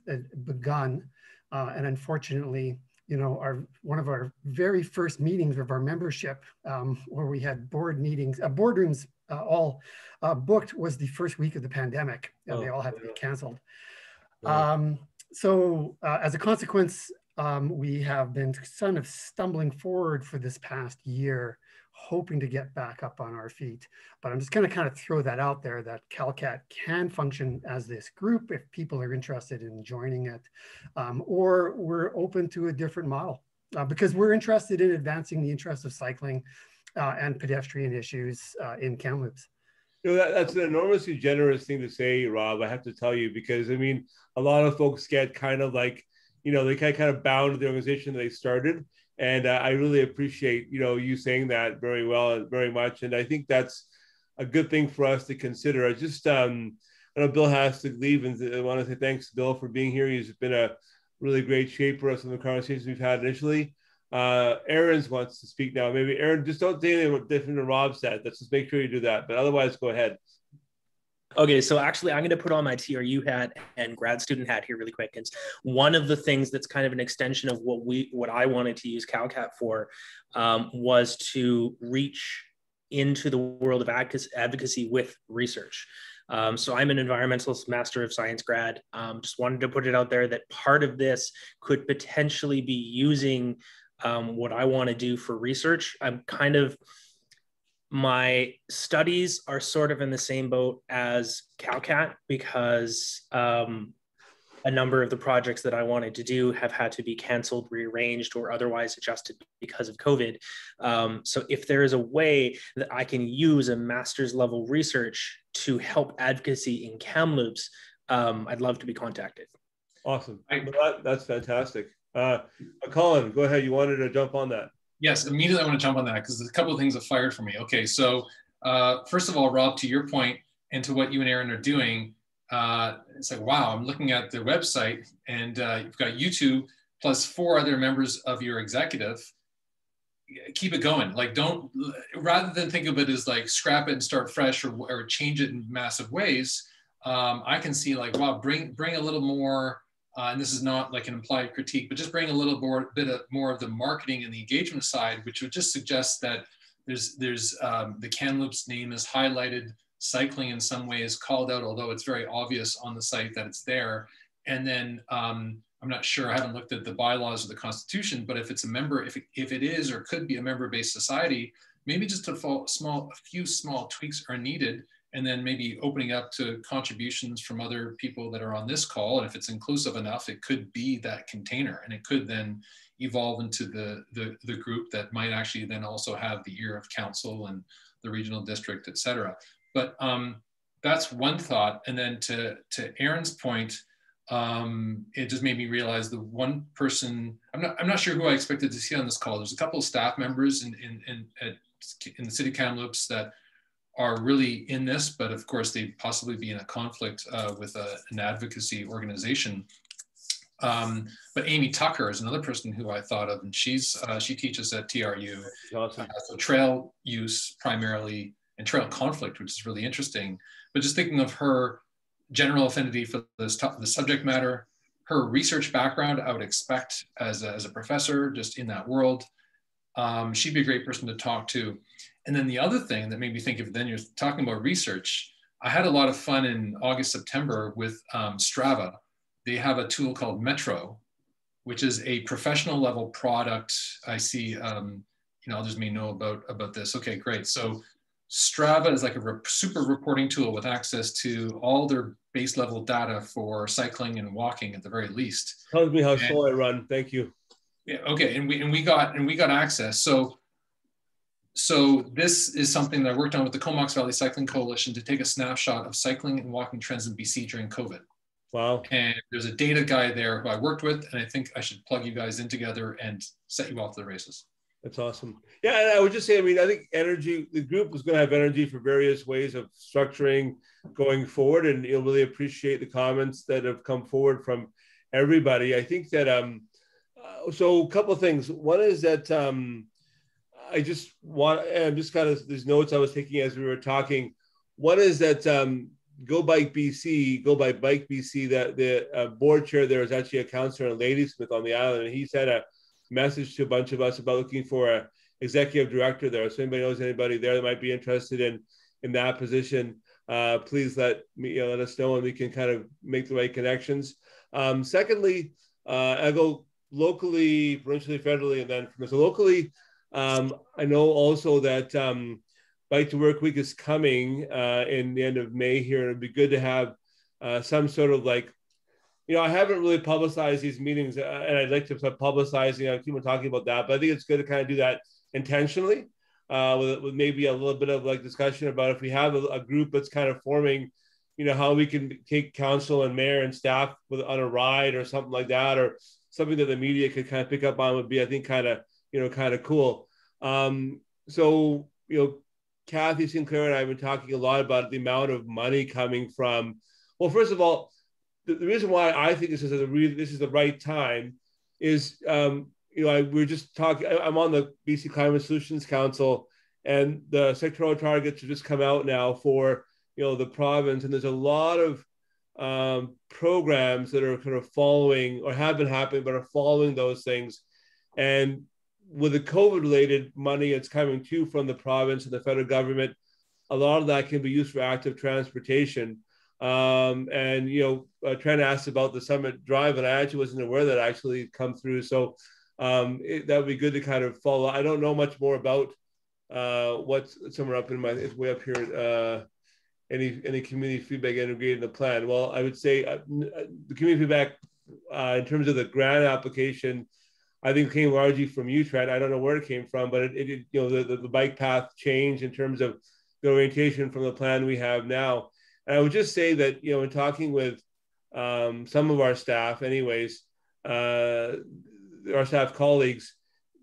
Speaker 4: begun, and unfortunately, you know, one of our very first meetings of our membership, where we had board meetings, boardrooms all booked, was the first week of the pandemic, and they all had to be canceled. So as a consequence, we have been kind of stumbling forward for this past year, hoping to get back up on our feet. But I'm just going to kind of throw that out there, that CalCat can function as this group if people are interested in joining it, or we're open to a different model, because we're interested in advancing the interests of cycling and pedestrian issues in Kamloops.
Speaker 1: that's an enormously generous thing to say, Rob. I have to tell you, because I mean, a lot of folks get kind of like, they kind of bound to the organization they started, and I really appreciate you saying that very well and very much. And I think that's a good thing for us to consider. I know Bill has to leave, and I want to say thanks to Bill for being here. He's been a really great shape for us in the conversations we've had initially. Aaron's wants to speak now. Maybe Aaron, just don't say anything different than Rob said. Let's just make sure you do that. But otherwise, go ahead.
Speaker 7: Okay, so actually, I'm going to put on my TRU hat and grad student hat here really quick. It's one of the things that's kind of an extension of what I wanted to use CalCat for, was to reach into the world of advocacy with research. So I'm an environmentalist Master of Science grad. Just wanted to put it out there that part of this could potentially be using what I want to do for research. My studies are sort of in the same boat as CalCat, because a number of the projects that I wanted to do have had to be canceled, rearranged, or otherwise adjusted because of COVID. So if there is a way that I can use a master's level research to help advocacy in Kamloops, I'd love to be contacted.
Speaker 1: Awesome. That's fantastic. Colin, go ahead. You wanted to jump on that.
Speaker 2: Yes, immediately I want to jump on that because there's a couple of things that fired for me. Okay, so first of all, Rob, to your point and to what you and Aaron are doing, it's like, wow, I'm looking at the website and you've got you two plus 4 other members of your executive. Keep it going. Like, don't, rather than think of it as like scrap it and start fresh or change it in massive ways, I can see like, wow, bring a little more, and this is not like an implied critique, but just bring a little more of the marketing and the engagement side, which would just suggest that there's the Kamloops name is highlighted, cycling in some way is called out, although it's very obvious on the site that it's there. And then I'm not sure, I haven't looked at the bylaws or the Constitution, but if it's a member, if it is or could be a member-based society, maybe just a few small tweaks are needed, and then maybe opening up to contributions from other people that are on this call. And if it's inclusive enough, it could be that container, and it could then evolve into the group that might actually then also have the ear of council and the regional district, et cetera. But that's one thought. And then to Aaron's point, it just made me realize the one person, I'm not sure who I expected to see on this call. There's a couple of staff members in the city of Kamloops that are really in this, but of course they'd possibly be in a conflict with an advocacy organization. But Amy Tucker is another person who I thought of, and she teaches at TRU. Awesome. So trail use primarily and trail conflict, which is really interesting. But just thinking of her general affinity for the subject matter, her research background, I would expect as a professor just in that world, she'd be a great person to talk to. And then the other thing that made me think of, then you're talking about research, I had a lot of fun in August, September with Strava. They have a tool called Metro, which is a professional level product. I see, others may know about this. Okay, great. So Strava is like a super reporting tool with access to all their base level data for cycling and walking at the very least.
Speaker 1: Tells me how slow I run. Thank you.
Speaker 2: Yeah. Okay. And we got access. So this is something that I worked on with the Comox Valley Cycling Coalition to take a snapshot of cycling and walking trends in BC during COVID.
Speaker 1: Wow. And
Speaker 2: there's a data guy there who I worked with, and I think I should plug you guys in together and set you off to the races.
Speaker 1: That's awesome. Yeah, and I would just say, I think the group is going to have energy for various ways of structuring going forward, and you'll really appreciate the comments that have come forward from everybody. I think that, so a couple of things. One is that I just kind of, these notes I was taking as we were talking. One is that Go Bike BC, that the board chair there is actually a counselor in Ladysmith on the island, and he sent a message to a bunch of us about looking for an executive director there. So if anybody knows anybody there that might be interested in that position, please let us know, and we can kind of make the right connections. Secondly, I go locally, provincially, federally, and then from so locally. I know also that Bike to Work Week is coming in the end of May here, and it'd be good to have some sort of like, I haven't really publicized these meetings, and I'd like to start publicizing. I keep on talking about that, but I think it's good to kind of do that intentionally. with maybe a little bit of like discussion about if we have a group that's kind of forming, how we can take council and mayor and staff on a ride or something like that, or something that the media could kind of pick up on would be, I think, kind of cool. So, Kathy Sinclair and I have been talking a lot about the amount of money coming from, well, first of all, the reason why I think this is the right time is, we're just talking, I'm on the BC Climate Solutions Council, and the sectoral targets have just come out now for, the province, and there's a lot of programs that are kind of following, or have been happening, but are following those things. And with the COVID-related money that's coming too from the province and the federal government, a lot of that can be used for active transportation. And Trent asked about the Summit Drive, and I actually wasn't aware that actually come through. So that would be good to kind of follow. I don't know much more about what's somewhere up in it's way up here. Any community feedback integrated in the plan? Well, I would say the community feedback in terms of the grant application, I think came largely from you, Trent. I don't know where it came from, but the bike path change in terms of the orientation from the plan we have now. And I would just say that, in talking with some of our staff anyways, our staff colleagues,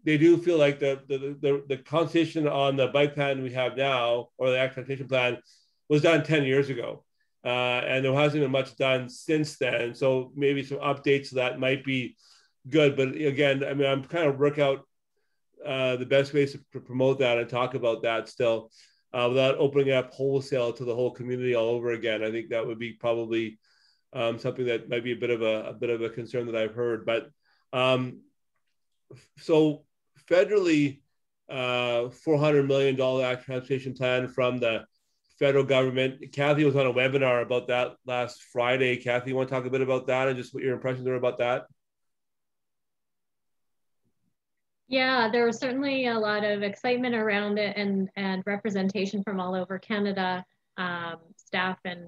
Speaker 1: they do feel like the consultation on the bike plan we have now, or the active transportation plan, was done 10 years ago. And there hasn't been much done since then. So maybe some updates to that might be good. But again, I mean, I'm kind of work out the best ways to promote that and talk about that still, without opening up wholesale to the whole community all over again. I think that would be probably something that might be a bit of a concern that I've heard. But so federally, $400 million active transportation plan from the federal government. Kathy was on a webinar about that last Friday. Kathy, you want to talk a bit about that and just what your impressions are about that?
Speaker 6: Yeah, there was certainly a lot of excitement around it, and representation from all over Canada, staff and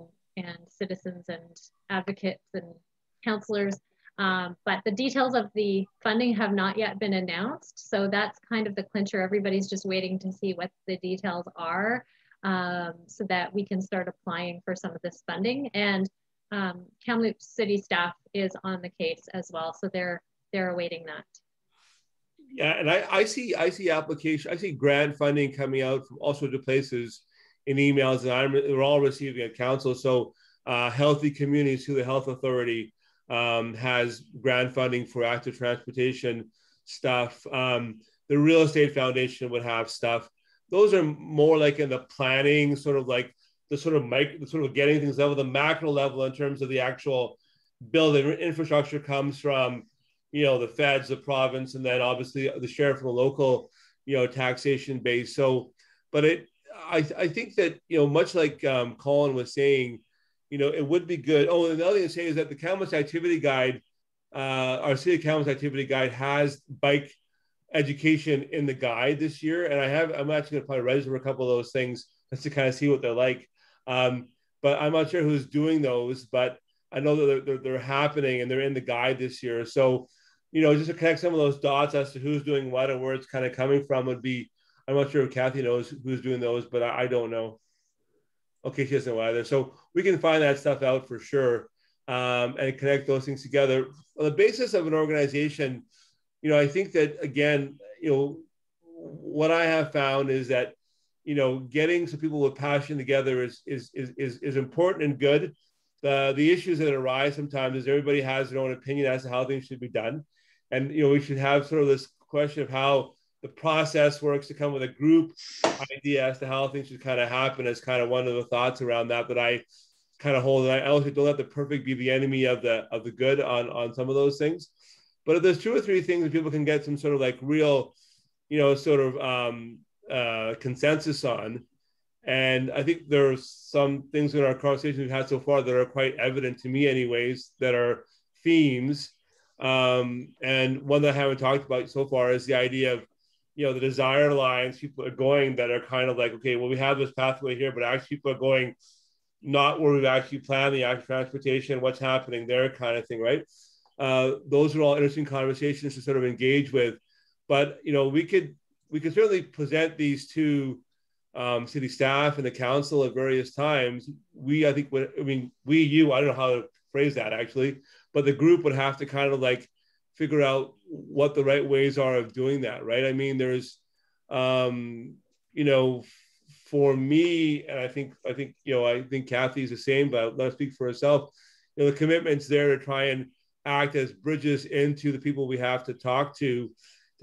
Speaker 6: citizens and advocates and councillors. But the details of the funding have not yet been announced. So that's kind of the clincher. Everybody's just waiting to see what the details are, so that we can start applying for some of this funding. And Kamloops city staff is on the case as well. So they're awaiting that.
Speaker 1: Yeah, and I see application, I see grant funding coming out from all sorts of places in emails, and we're all receiving at council. So Healthy Communities, through the Health Authority, has grant funding for active transportation stuff. The Real Estate Foundation would have stuff. Those are more like in the planning, sort of like the sort of getting things level, the macro level in terms of the actual building. Infrastructure comes from, the feds, the province, and then obviously the share from a local, taxation base. So, but I think that, much like Colin was saying, it would be good. Oh, and the other thing to say is that the Kamloops Activity Guide, our City of Kamloops Activity Guide, has bike education in the guide this year. And I'm actually going to probably register a couple of those things just to kind of see what they're like. But I'm not sure who's doing those, but I know that they're happening and they're in the guide this year. So, just to connect some of those dots as to who's doing what and where it's kind of coming from would be, I'm not sure if Kathy knows who's doing those, but I don't know. Okay, she doesn't know either. So we can find that stuff out for sure, and connect those things together. On the basis of an organization, I think that, again, what I have found is that, getting some people with passion together is important and good. The issues that arise sometimes is everybody has their own opinion as to how things should be done. And, we should have sort of this question of how the process works to come with a group idea as to how things should kind of happen as kind of one of the thoughts around that I kind of hold. And I also don't let the perfect be the enemy of the good on some of those things. But if there's two or three things that people can get some sort of like real, consensus on, and I think there's some things in our conversation we've had so far that are quite evident to me anyways, that are themes. And one that I haven't talked about so far is the idea of, the desired lines people are going that are kind of like, okay, well, we have this pathway here, but actually people are going not where we've actually planned the active transportation, what's happening there kind of thing, right? Those are all interesting conversations to sort of engage with. But, we could we can certainly present these to city staff and the council at various times. I think, I don't know how to phrase that actually, but the group would have to kind of like figure out what the right ways are of doing that, right? I mean, there's, for me, and I think Kathy's the same, but let her speak for herself. The commitment's there to try and act as bridges into the people we have to talk to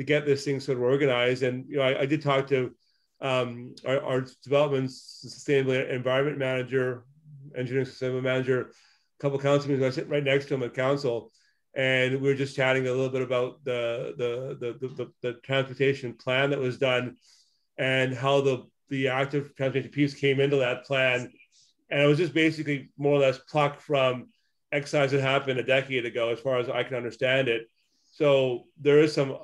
Speaker 1: get this thing sort of organized. And I did talk to our development sustainable environment manager, engineering sustainable manager, a couple of council meetings. I sit right next to him at council, and we were just chatting a little bit about the transportation plan that was done and how the active transportation piece came into that plan. And it was just basically more or less plucked from exercise that happened a decade ago, as far as I can understand it. So there is some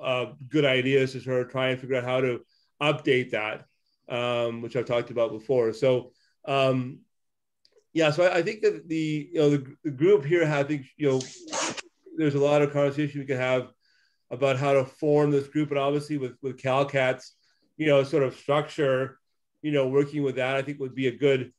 Speaker 1: good ideas to sort of try and figure out how to update that, which I've talked about before. So so I think that the group here, I think there's a lot of conversation we can have about how to form this group, and obviously with CalCat's sort of structure, working with that, I think would be a good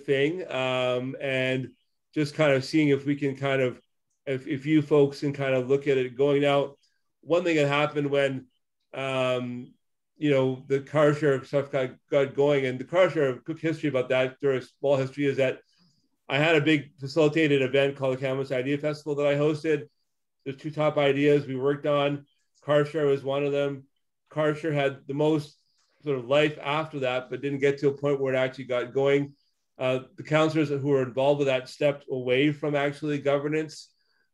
Speaker 1: thing, and just kind of seeing if we can kind of, if you folks can kind of look at it going out. One thing that happened when the car share stuff got going, and the car share, quick history about that, there's a small history, is that I had a big facilitated event called the Kamloops Idea Festival that I hosted. There's 2 top ideas we worked on. Car share was one of them. Car share had the most sort of life after that, but didn't get to a point where it actually got going. The councillors who were involved with that stepped away from actually governance,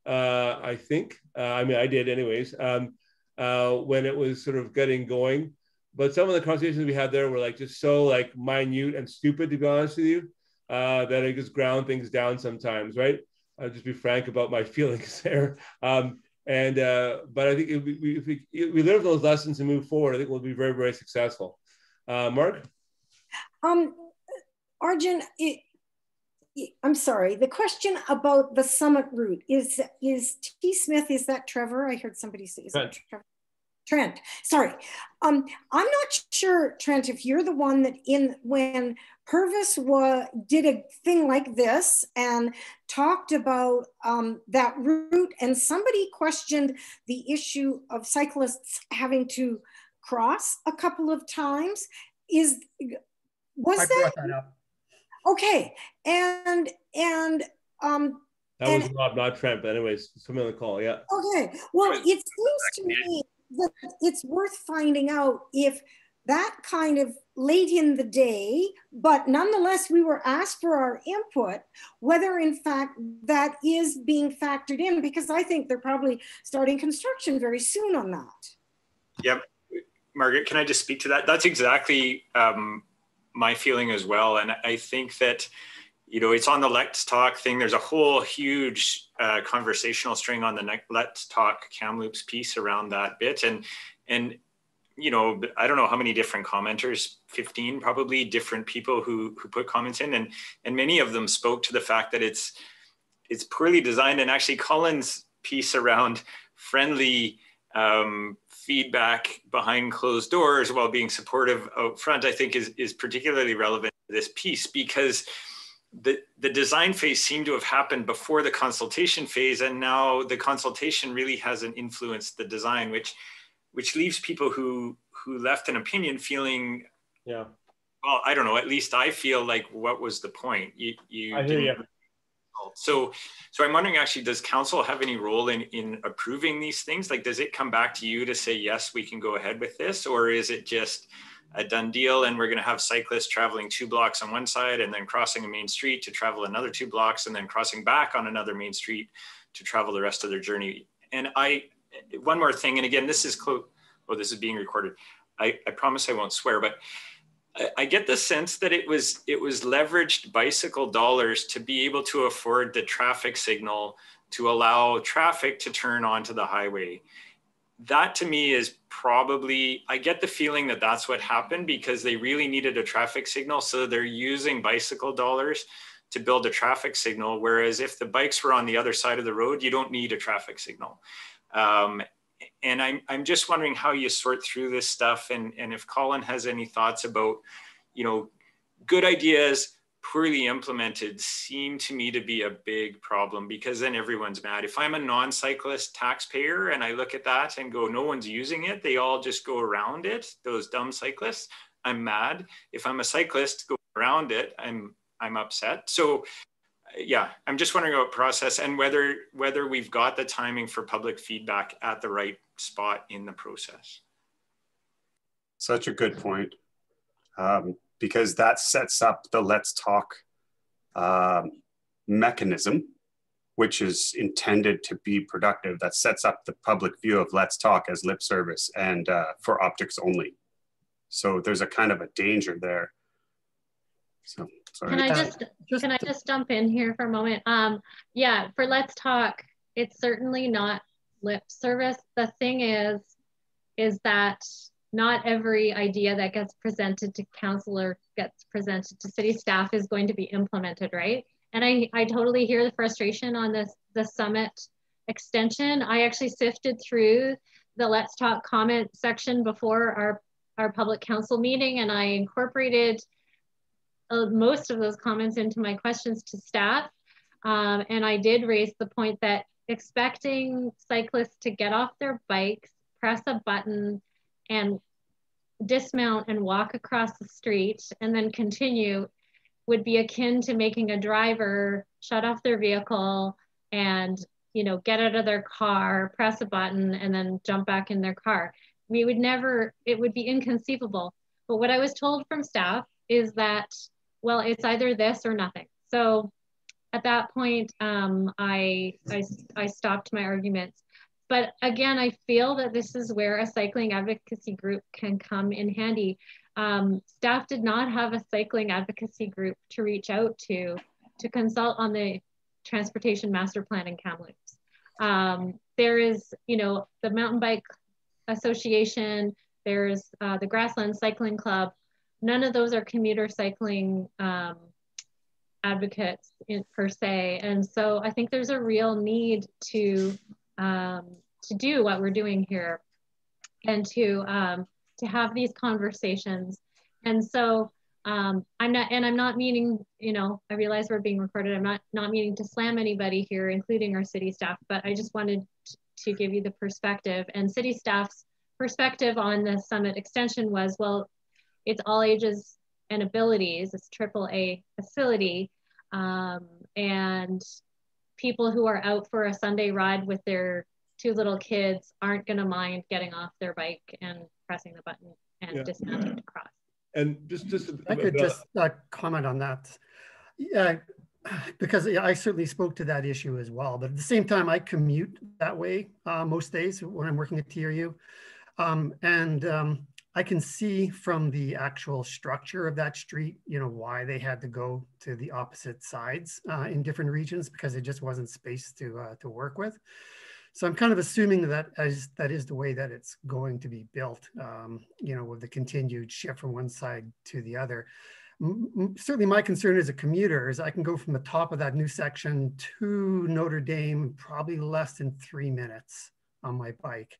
Speaker 1: I think. I did anyways, when it was sort of getting going. But some of the conversations we had there were like just so like minute and stupid, to be honest with you, that I just ground things down sometimes, right? I'll just be frank about my feelings there. But I think if we learn those lessons and move forward, I think we'll be very, very successful. Mark?
Speaker 5: Arjun, I'm sorry. The question about the summit route is T. Smith, is that Trevor? I heard somebody say, is that Trevor? Trent, sorry. I'm not sure, Trent, if you're the one that when Purvis did a thing like this and talked about that route, and somebody questioned the issue of cyclists having to cross a couple of times. I brought that up. Okay, and that
Speaker 1: was Rob, not Trent, but anyways, someone on the call, yeah.
Speaker 5: Okay, well, it seems to me that it's worth finding out if that kind of late in the day, but nonetheless, we were asked for our input, whether in fact that is being factored in, because I think they're probably starting construction very soon on that.
Speaker 3: Yep. Margaret, can I just speak to that? That's exactly my feeling as well. And I think that, it's on the Let's Talk thing. There's a whole huge conversational string on the Let's Talk Kamloops piece around that bit. And I don't know how many different commenters, 15 probably, different people who put comments in. And many of them spoke to the fact that it's poorly designed. And actually Colin's piece around friendly feedback behind closed doors while being supportive out front, I think is particularly relevant to this piece, because the design phase seemed to have happened before the consultation phase, and now the consultation really hasn't influenced the design, which leaves people who left an opinion feeling, well, I don't know, at least I feel like, what was the point? I hear you. So I'm wondering, actually, does council have any role in approving these things? Like, does it come back to you to say, yes, we can go ahead with this? Or is it just a done deal and we're going to have cyclists traveling 2 blocks on one side and then crossing a main street to travel another 2 blocks and then crossing back on another main street to travel the rest of their journey? And one more thing, and again, this is this is being recorded. I promise I won't swear, but I get the sense that it was leveraged bicycle dollars to be able to afford the traffic signal to allow traffic to turn onto the highway. That to me is probably, I get the feeling that that's what happened, because they really needed a traffic signal. So they're using bicycle dollars to build a traffic signal. Whereas if the bikes were on the other side of the road, you don't need a traffic signal. And I'm just wondering how you sort through this stuff, and if Colin has any thoughts about, you know, good ideas poorly implemented seem to me to be a big problem, because then everyone's mad. If I'm a non-cyclist taxpayer and I look at that and go, no one's using it, they all just go around it, those dumb cyclists, I'm mad. If I'm a cyclist going around it, I'm upset. So yeah, I'm just wondering about process and whether we've got the timing for public feedback at the right spot in the process.
Speaker 8: Such a good point. Because that sets up the Let's Talk mechanism, which is intended to be productive. That sets up the public view of Let's Talk as lip service and for optics only. So there's a kind of a danger there. So sorry.
Speaker 6: Can I just jump in here for a moment? Yeah, for Let's Talk, it's certainly not lip service. The thing is that not every idea that gets presented to council or gets presented to city staff is going to be implemented, right? And I totally hear the frustration on the summit extension. I actually sifted through the Let's Talk comment section before our public council meeting, and I incorporated most of those comments into my questions to staff. And I did raise the point that expecting cyclists to get off their bikes, press a button, and dismount and walk across the street and then continue would be akin to making a driver shut off their vehicle and, you know, get out of their car, press a button, and then jump back in their car. We would never, it would be inconceivable. But what I was told from staff is that, well, it's either this or nothing. So at that point, I stopped my arguments. But again, I feel that this is where a cycling advocacy group can come in handy. Staff did not have a cycling advocacy group to reach out to consult on the transportation master plan in Kamloops. There is, you know, the Mountain Bike Association, there's the Grassland Cycling Club. None of those are commuter cycling advocates per se. And so I think there's a real need to do what we're doing here and to have these conversations. And so I'm not meaning, you know, I realize we're being recorded. I'm not meaning to slam anybody here, including our city staff, but I just wanted to give you the perspective. And city staff's perspective on the summit extension was, well, it's all ages and abilities. It's AAA facility. And people who are out for a Sunday ride with their 2 little kids aren't going to mind getting off their bike and pressing the button and dismounting to cross.
Speaker 1: And just
Speaker 4: I could just comment on that. Yeah, because I certainly spoke to that issue as well. But at the same time, I commute that way most days when I'm working at TRU. I can see from the actual structure of that street, you know, why they had to go to the opposite sides in different regions, because it just wasn't space to work with. So I'm kind of assuming that that is the way that it's going to be built, you know, with the continued shift from one side to the other. Certainly my concern as a commuter is I can go from the top of that new section to Notre Dame probably less than 3 minutes on my bike.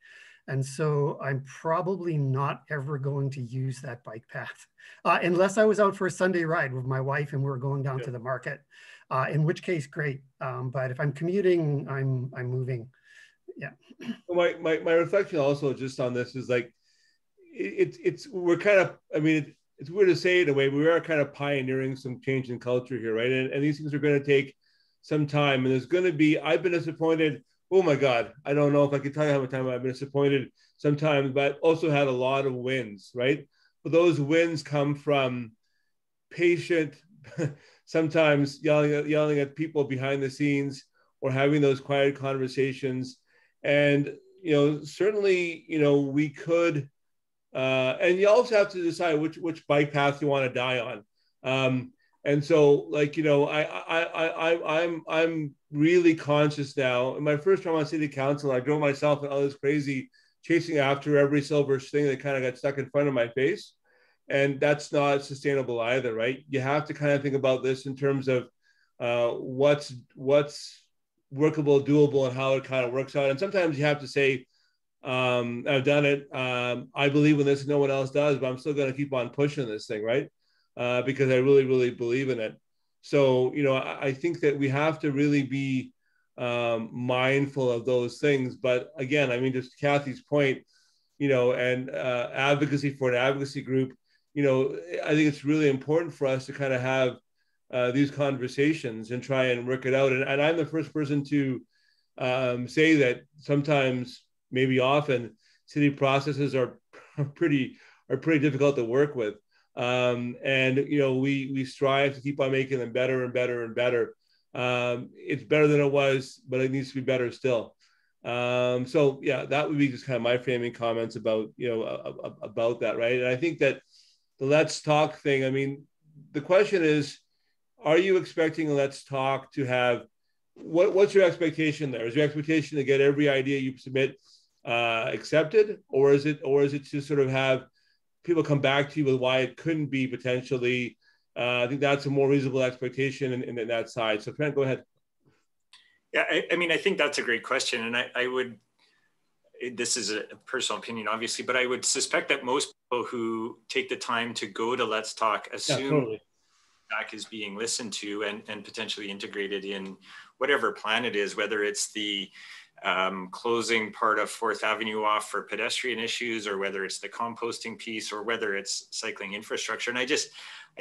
Speaker 4: And so I'm probably not ever going to use that bike path unless I was out for a Sunday ride with my wife and we're going down to the market, in which case, great. But if I'm commuting, I'm moving. Yeah.
Speaker 1: My reflection also just on this is like, we're kind of, I mean, it's weird to say it in a way, but we are kind of pioneering some change in culture here, right? And these things are going to take some time. And there's going to be, I've been disappointed. Oh my God, I don't know if I can tell you how much time I've been disappointed sometimes, but also had a lot of wins, right? But those wins come from patient, sometimes yelling at people behind the scenes or having those quiet conversations. And, you know, certainly, you know, we could, and you also have to decide which bike path you want to die on. And so, like, you know, I'm really conscious now. In my first term on city council, I drove myself and others crazy, chasing after every silver thing that kind of got stuck in front of my face. And that's not sustainable either, right? You have to kind of think about this in terms of what's workable, doable, and how it kind of works out. And sometimes you have to say, I've done it. I believe in this, no one else does, but I'm still going to keep on pushing this thing, right? Because I really, really believe in it. So, you know, I think that we have to really be mindful of those things. But again, I mean, just Kathy's point, you know, and advocacy for an advocacy group, you know, I think it's really important for us to kind of have these conversations and try and work it out. And I'm the first person to say that sometimes, maybe often, city processes are pretty difficult to work with. And you know, we strive to keep on making them better and better and better. It's better than it was, but it needs to be better still. So yeah, that would be just kind of my framing comments about, you know, about that, right? And I think that the Let's Talk thing, I mean, the question is, are you expecting Let's Talk to have, what's your expectation there? Is your expectation to get every idea you submit accepted, or is it to sort of have people come back to you with why it couldn't be potentially? I think that's a more reasonable expectation in that side. So Trent, go ahead.
Speaker 3: Yeah, I mean, I think that's a great question. And I would, this is a personal opinion, obviously, but I would suspect that most people who take the time to go to Let's Talk assume feedback is being listened to and potentially integrated in whatever plan it is, whether it's the closing part of 4th Avenue off for pedestrian issues, or whether it's the composting piece, or whether it's cycling infrastructure. And I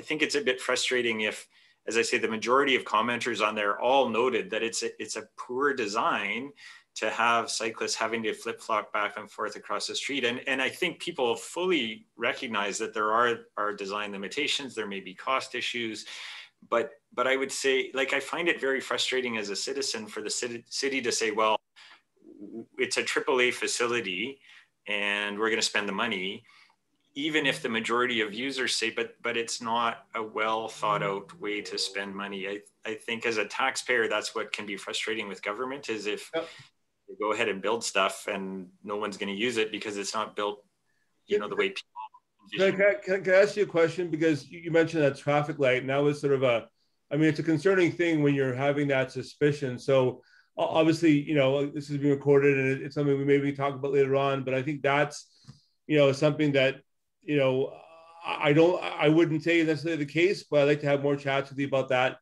Speaker 3: think it's a bit frustrating if, as I say, the majority of commenters on there all noted that it's a poor design to have cyclists having to flip-flop back and forth across the street. And I think people fully recognize that there are design limitations, there may be cost issues, but I would say, like, I find it very frustrating as a citizen for the city to say, well, it's a AAA facility and we're going to spend the money, even if the majority of users say, but it's not a well thought out way to spend money. I think as a taxpayer, that's what can be frustrating with government, is if they go ahead and build stuff and no one's going to use it because it's not built, you know, the way people envision.
Speaker 1: Can I ask you a question? Because you mentioned that traffic light, and that was sort of it's a concerning thing when you're having that suspicion. So obviously, you know, this is being recorded and it's something we maybe talk about later on, but I think that's, you know, something that, you know, I wouldn't say necessarily the case, but I'd like to have more chats with you about that,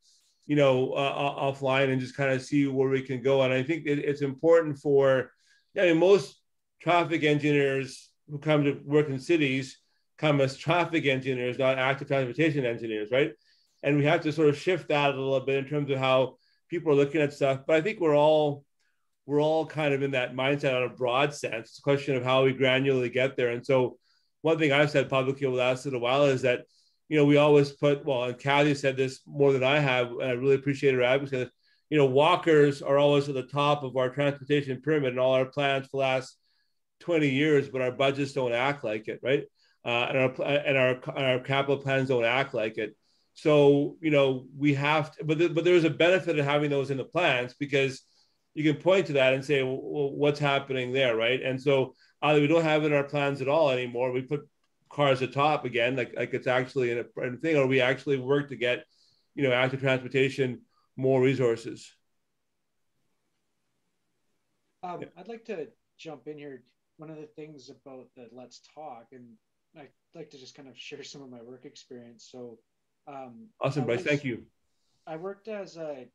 Speaker 1: you know, offline, and just kind of see where we can go. And I think it's important for, I mean, most traffic engineers who come to work in cities come as traffic engineers, not active transportation engineers, right? And we have to sort of shift that a little bit in terms of how people are looking at stuff. But I think we're all kind of in that mindset on a broad sense. It's a question of how we granularly get there. And so one thing I've said publicly over the last little while is that, you know, we always put, well, and Kathy said this more than I have, and I really appreciate her advocacy, you know, walkers are always at the top of our transportation pyramid and all our plans for the last 20 years, but our budgets don't act like it, right? And our capital plans don't act like it. So, you know, we have to, but there's a benefit of having those in the plans, because you can point to that and say, well, what's happening there, right? And so either we don't have it in our plans at all anymore, we put cars atop again, like it's actually a thing, or we actually work to get, you know, active transportation more resources.
Speaker 9: I'd like to jump in here. One of the things about the Let's Talk, and I'd like to just kind of share some of my work experience. So
Speaker 1: awesome, Bryce, thank you.
Speaker 9: I worked as a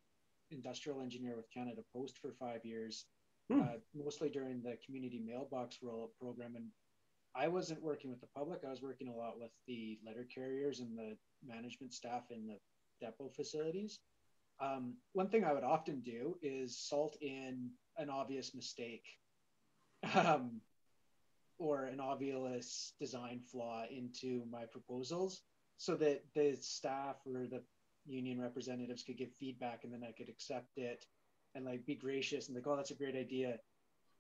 Speaker 9: industrial engineer with Canada Post for 5 years, mostly during the community mailbox rollout program. And I wasn't working with the public. I was working a lot with the letter carriers and the management staff in the depot facilities. One thing I would often do is salt in an obvious mistake or an obvious design flaw into my proposals, so that the staff or the union representatives could give feedback, and then I could accept it and like be gracious and like, oh, that's a great idea.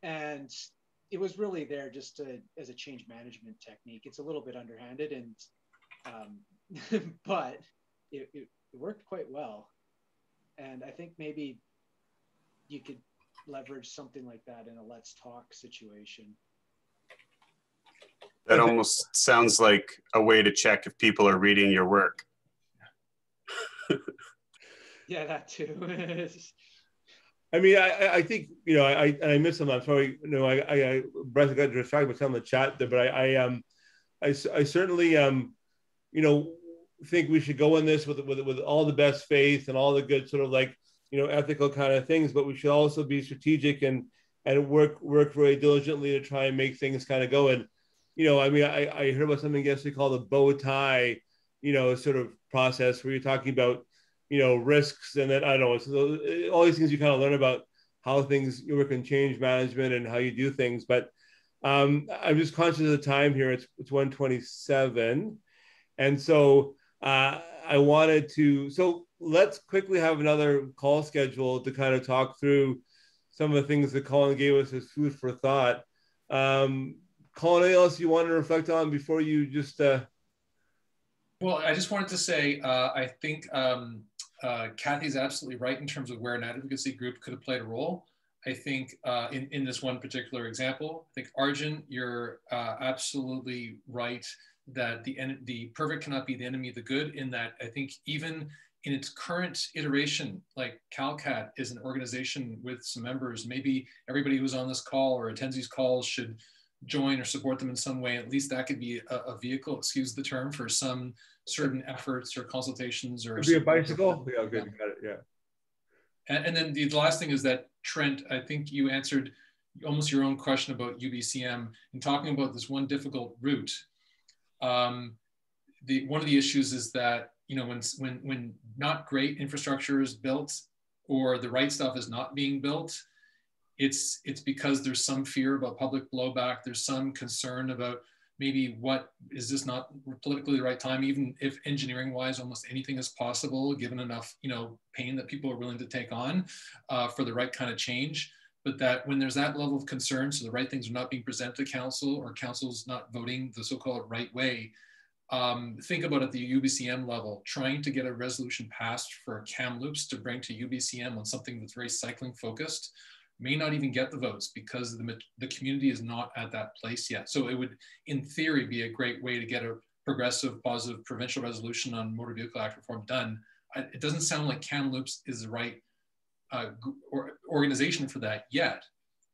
Speaker 9: And it was really there just as a change management technique. It's a little bit underhanded, and but it worked quite well. And I think maybe you could leverage something like that in a Let's Talk situation.
Speaker 8: That almost sounds like a way to check if people are reading your work.
Speaker 9: Yeah, that too.
Speaker 1: I mean, I think, you know, I missed some. I'm sorry. You know, I got distracted by some of the chat there, but I certainly, you know, think we should go in this with all the best faith and all the good sort of like, you know, ethical kind of things, but we should also be strategic and work very diligently to try and make things kind of go. And, you know, I mean, I heard about something yesterday called the bow tie, you know, sort of process where you're talking about, you know, risks, and then I don't know, so all these things you kind of learn about how things you work in change management and how you do things. But I'm just conscious of the time here. It's 1:27, and so I wanted to. So let's quickly have another call scheduled to kind of talk through some of the things that Colin gave us as food for thought. Colin, anything else you want to reflect on before you just?
Speaker 2: Well, I just wanted to say, I think Kathy's absolutely right in terms of where an advocacy group could have played a role. I think in this one particular example, I think Arjun, you're absolutely right that the perfect cannot be the enemy of the good, in that I think even in its current iteration, like CalCat is an organization with some members, maybe everybody who's on this call or attends these calls should join or support them in some way. At least that could be a vehicle, excuse the term, for some certain efforts or consultations or
Speaker 1: be a bicycle. Yeah, good, got it. Yeah.
Speaker 2: And then the last thing is that, Trent, I think you answered almost your own question about UBCM in talking about this one difficult route. One of the issues is that, you know, when not great infrastructure is built or the right stuff is not being built, it's because there's some fear about public blowback. There's some concern about maybe what is this not politically the right time, even if engineering wise almost anything is possible given enough, you know, pain that people are willing to take on for the right kind of change. But that when there's that level of concern, so the right things are not being presented to council or council's not voting the so-called right way, think about at the UBCM level, trying to get a resolution passed for Kamloops to bring to UBCM on something that's very cycling focused may not even get the votes because the community is not at that place yet. So it would, in theory, be a great way to get a progressive, positive provincial resolution on Motor Vehicle Act reform done. It doesn't sound like Kamloops is the right organization for that yet.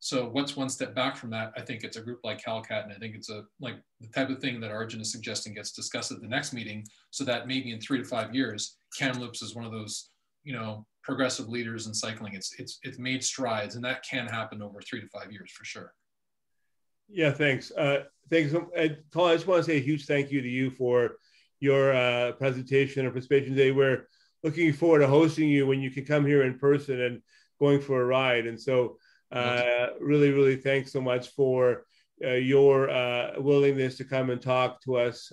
Speaker 2: So what's one step back from that? I think it's a group like CalCat, and I think it's like the type of thing that Arjun is suggesting gets discussed at the next meeting, so that maybe in 3 to 5 years, Kamloops is one of those, you know, progressive leaders in cycling. It's made strides, and that can happen over 3 to 5 years for sure.
Speaker 1: Yeah, thanks. Thanks. And Colin, I just want to say a huge thank you to you for your presentation and participation today. We're looking forward to hosting you when you can come here in person and going for a ride. And so really, really thanks so much for your willingness to come and talk to us.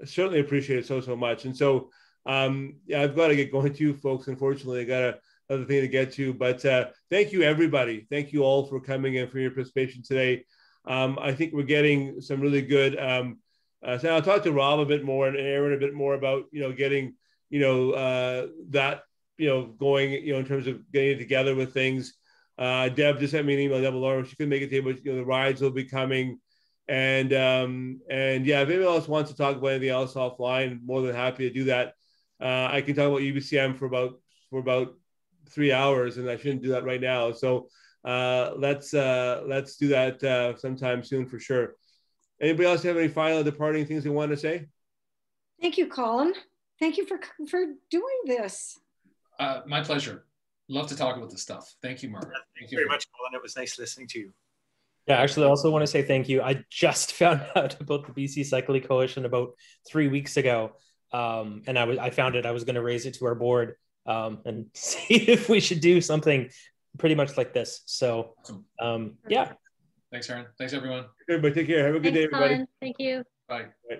Speaker 1: Certainly appreciate it so much. And so yeah, I've got to get going too, folks. Unfortunately, I got another thing to get to, but thank you, everybody. Thank you all for coming and for your participation today. I think we're getting some really good, so I'll talk to Rob a bit more and Aaron a bit more about, you know, getting, you know, that, you know, going, you know, in terms of getting it together with things. Deb just sent me an email, Deb Laura, she couldn't make it today, but, you know, the rides will be coming. And yeah, if anyone else wants to talk about anything else offline, more than happy to do that. I can talk about UBCM for about 3 hours, and I shouldn't do that right now. So let's do that sometime soon for sure. Anybody else have any final departing things they want to say?
Speaker 5: Thank you, Colin. Thank you for doing this.
Speaker 2: My pleasure. Love to talk about this stuff. Thank you, Margaret.
Speaker 3: Thank you very much, Colin. It was nice listening to you.
Speaker 7: Yeah, actually, I also want to say thank you. I just found out about the BC Cycling Coalition about 3 weeks ago. And I found it. I was going to raise it to our board and see if we should do something pretty much like this. So, yeah.
Speaker 2: Thanks, Aaron. Thanks, everyone.
Speaker 1: Everybody, take care. Have a good day, everybody.
Speaker 6: Colin. Thank you.
Speaker 2: Bye.
Speaker 1: Bye.